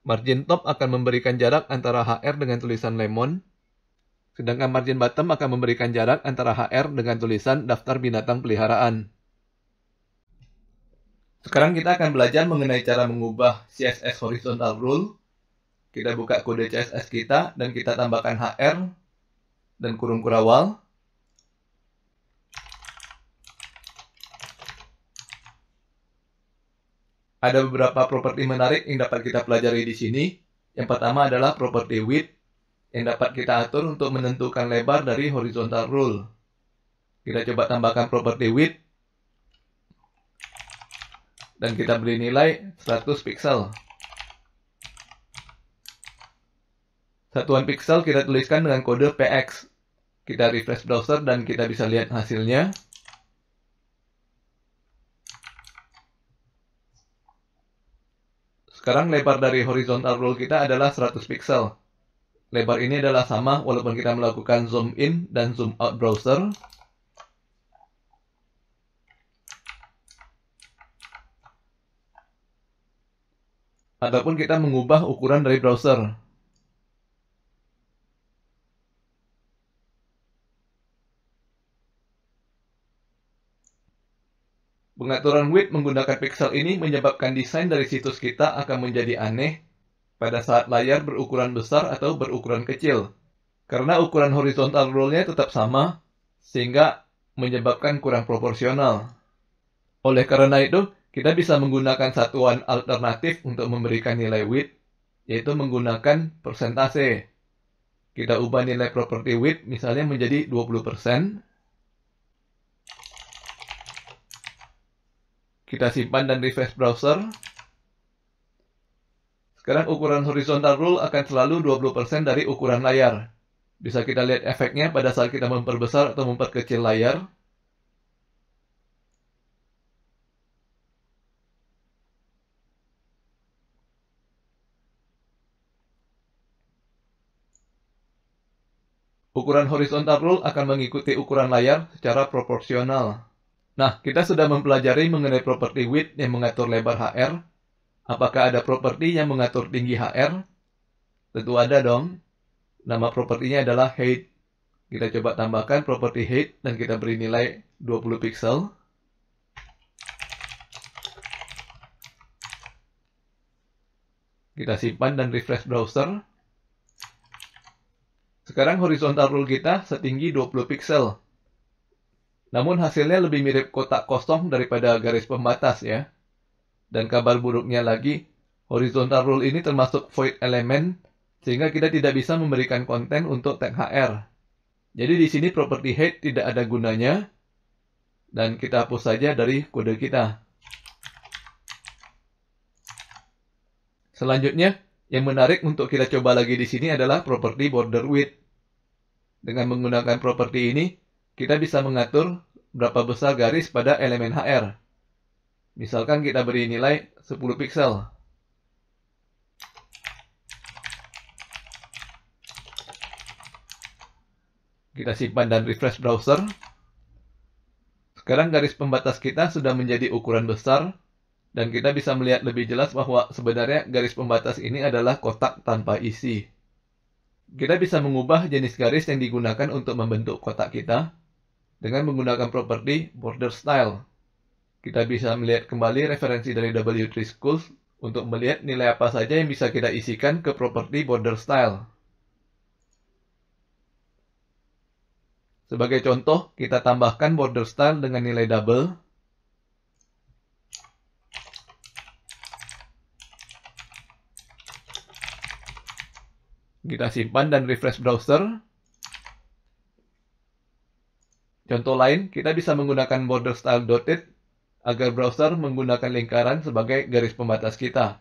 S1: Margin top akan memberikan jarak antara HR dengan tulisan lemon, sedangkan margin bottom akan memberikan jarak antara HR dengan tulisan daftar binatang peliharaan. Sekarang kita akan belajar mengenai cara mengubah CSS horizontal rule. Kita buka kode CSS kita dan kita tambahkan HR dan kurung kurawal. Ada beberapa properti menarik yang dapat kita pelajari di sini. Yang pertama adalah properti width, yang dapat kita atur untuk menentukan lebar dari horizontal rule. Kita coba tambahkan properti width, dan kita beri nilai 100 pixel. Satuan pixel kita tuliskan dengan kode px. Kita refresh browser dan kita bisa lihat hasilnya. Sekarang lebar dari horizontal rule kita adalah 100 pixel. Lebar ini adalah sama walaupun kita melakukan zoom in dan zoom out browser. Ataupun kita mengubah ukuran dari browser. Pengaturan width menggunakan pixel ini menyebabkan desain dari situs kita akan menjadi aneh pada saat layar berukuran besar atau berukuran kecil. Karena ukuran horizontal rule-nya tetap sama, sehingga menyebabkan kurang proporsional. Oleh karena itu, kita bisa menggunakan satuan alternatif untuk memberikan nilai width, yaitu menggunakan persentase. Kita ubah nilai property width misalnya menjadi 20%. Kita simpan dan refresh browser. Sekarang ukuran horizontal rule akan selalu 20% dari ukuran layar. Bisa kita lihat efeknya pada saat kita memperbesar atau memperkecil layar. Ukuran horizontal rule akan mengikuti ukuran layar secara proporsional. Nah, kita sudah mempelajari mengenai properti width yang mengatur lebar HR. Apakah ada properti yang mengatur tinggi HR? Tentu ada dong. Nama propertinya adalah height. Kita coba tambahkan properti height dan kita beri nilai 20 pixel. Kita simpan dan refresh browser. Sekarang horizontal rule kita setinggi 20 pixel. Namun hasilnya lebih mirip kotak kosong daripada garis pembatas ya. Dan kabar buruknya lagi, horizontal rule ini termasuk void element, sehingga kita tidak bisa memberikan konten untuk tag HR. Jadi di sini property height tidak ada gunanya, dan kita hapus saja dari kode kita. Selanjutnya, yang menarik untuk kita coba lagi di sini adalah property border width. Dengan menggunakan properti ini, kita bisa mengatur berapa besar garis pada elemen HR. Misalkan kita beri nilai 10 pixel. Kita simpan dan refresh browser. Sekarang garis pembatas kita sudah menjadi ukuran besar. Dan kita bisa melihat lebih jelas bahwa sebenarnya garis pembatas ini adalah kotak tanpa isi. Kita bisa mengubah jenis garis yang digunakan untuk membentuk kotak kita dengan menggunakan properti border style. Kita bisa melihat kembali referensi dari W3 Schools untuk melihat nilai apa saja yang bisa kita isikan ke properti border style. Sebagai contoh, kita tambahkan border style dengan nilai double. Kita simpan dan refresh browser. Contoh lain, kita bisa menggunakan border style dotted agar browser menggunakan lingkaran sebagai garis pembatas kita.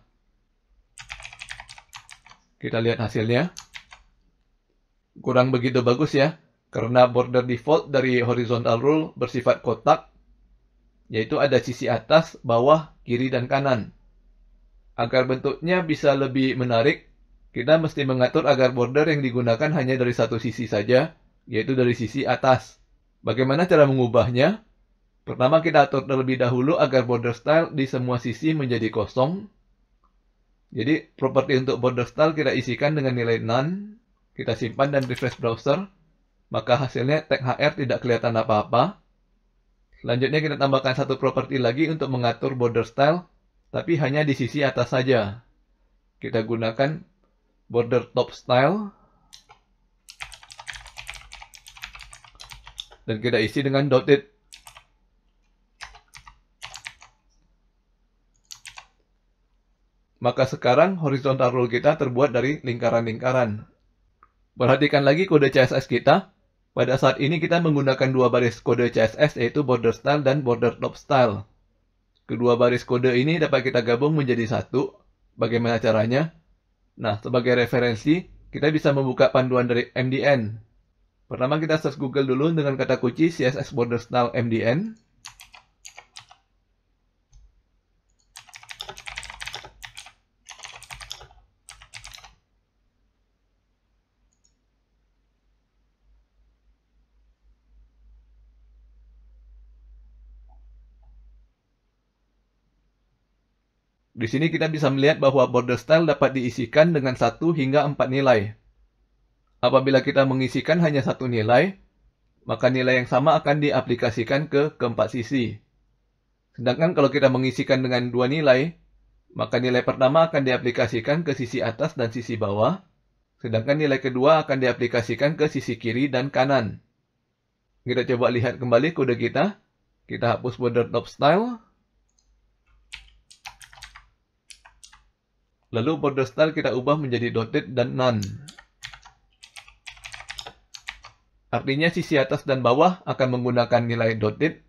S1: Kita lihat hasilnya. Kurang begitu bagus ya, karena border default dari horizontal rule bersifat kotak, yaitu ada sisi atas, bawah, kiri, dan kanan. Agar bentuknya bisa lebih menarik, kita mesti mengatur agar border yang digunakan hanya dari satu sisi saja, yaitu dari sisi atas. Bagaimana cara mengubahnya? Pertama kita atur terlebih dahulu agar border style di semua sisi menjadi kosong. Jadi properti untuk border style kita isikan dengan nilai none. Kita simpan dan refresh browser. Maka hasilnya tag HR tidak kelihatan apa-apa. Selanjutnya kita tambahkan satu properti lagi untuk mengatur border style, tapi hanya di sisi atas saja. Kita gunakan border top style. Dan kita isi dengan dotted. Maka sekarang horizontal rule kita terbuat dari lingkaran-lingkaran. Perhatikan lagi kode CSS kita. Pada saat ini kita menggunakan dua baris kode CSS yaitu border style dan border top style. Kedua baris kode ini dapat kita gabung menjadi satu. Bagaimana caranya? Nah, sebagai referensi, kita bisa membuka panduan dari MDN. Pertama kita search Google dulu dengan kata kunci CSS border style MDN. Di sini kita bisa melihat bahwa border style dapat diisikan dengan 1 hingga 4 nilai. Apabila kita mengisikan hanya satu nilai, maka nilai yang sama akan diaplikasikan ke keempat sisi. Sedangkan kalau kita mengisikan dengan 2 nilai, maka nilai pertama akan diaplikasikan ke sisi atas dan sisi bawah, sedangkan nilai kedua akan diaplikasikan ke sisi kiri dan kanan. Kita coba lihat kembali kode kita. Kita hapus border top style. Lalu border style kita ubah menjadi dotted dan none. Artinya sisi atas dan bawah akan menggunakan nilai dotted,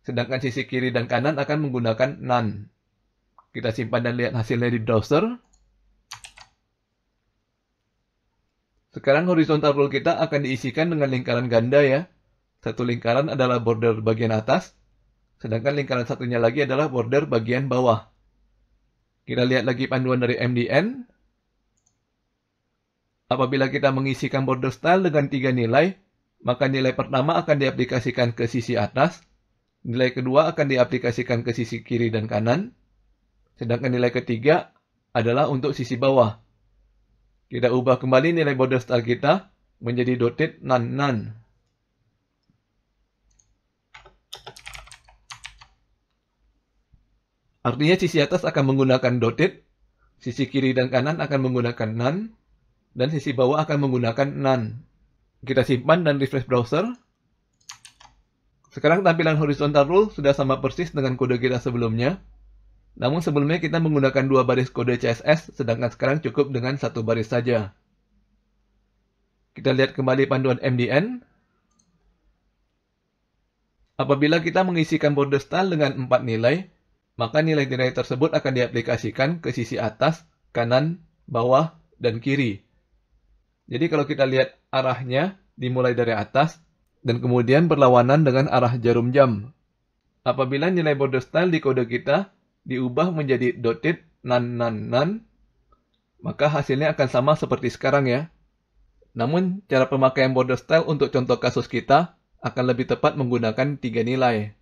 S1: sedangkan sisi kiri dan kanan akan menggunakan none. Kita simpan dan lihat hasilnya di browser. Sekarang horizontal rule kita akan diisikan dengan lingkaran ganda ya. Satu lingkaran adalah border bagian atas, sedangkan lingkaran satunya lagi adalah border bagian bawah. Kita lihat lagi panduan dari MDN. Apabila kita mengisikan border style dengan 3 nilai, maka nilai pertama akan diaplikasikan ke sisi atas, nilai kedua akan diaplikasikan ke sisi kiri dan kanan, sedangkan nilai ketiga adalah untuk sisi bawah. Kita ubah kembali nilai border style kita menjadi dotted none none. Artinya sisi atas akan menggunakan dotted, sisi kiri dan kanan akan menggunakan none, dan sisi bawah akan menggunakan none. Kita simpan dan refresh browser. Sekarang tampilan horizontal rule sudah sama persis dengan kode kita sebelumnya. Namun sebelumnya kita menggunakan 2 baris kode CSS, sedangkan sekarang cukup dengan 1 baris saja. Kita lihat kembali panduan MDN. Apabila kita mengisikan border style dengan 4 nilai, maka nilai-nilai tersebut akan diaplikasikan ke sisi atas, kanan, bawah, dan kiri. Jadi kalau kita lihat arahnya dimulai dari atas dan kemudian berlawanan dengan arah jarum jam. Apabila nilai border style di kode kita diubah menjadi dotted none none none, maka hasilnya akan sama seperti sekarang ya. Namun cara pemakaian border style untuk contoh kasus kita akan lebih tepat menggunakan 3 nilai.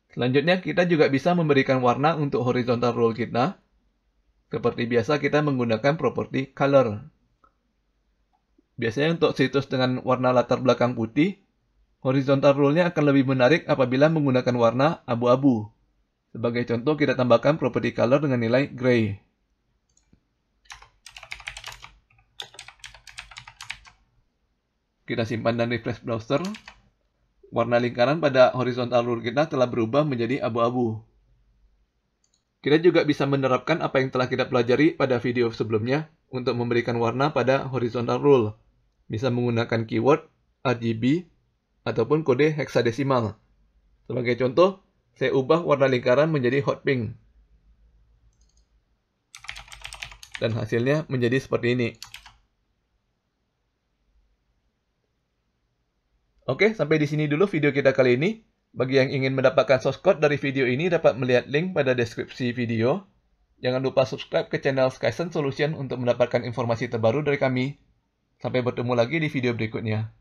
S1: Selanjutnya, kita juga bisa memberikan warna untuk horizontal rule kita. Seperti biasa, kita menggunakan properti color. Biasanya untuk situs dengan warna latar belakang putih, horizontal rule-nya akan lebih menarik apabila menggunakan warna abu-abu. Sebagai contoh, kita tambahkan properti color dengan nilai gray. Kita simpan dan refresh browser. Warna lingkaran pada horizontal rule kita telah berubah menjadi abu-abu. Kita juga bisa menerapkan apa yang telah kita pelajari pada video sebelumnya untuk memberikan warna pada horizontal rule. Bisa menggunakan keyword, RGB, ataupun kode heksadesimal. Sebagai contoh, saya ubah warna lingkaran menjadi hot pink. Dan hasilnya menjadi seperti ini. Oke, sampai di sini dulu video kita kali ini. Bagi yang ingin mendapatkan source code dari video ini dapat melihat link pada deskripsi video. Jangan lupa subscribe ke channel Skysen Solution untuk mendapatkan informasi terbaru dari kami. Sampai bertemu lagi di video berikutnya.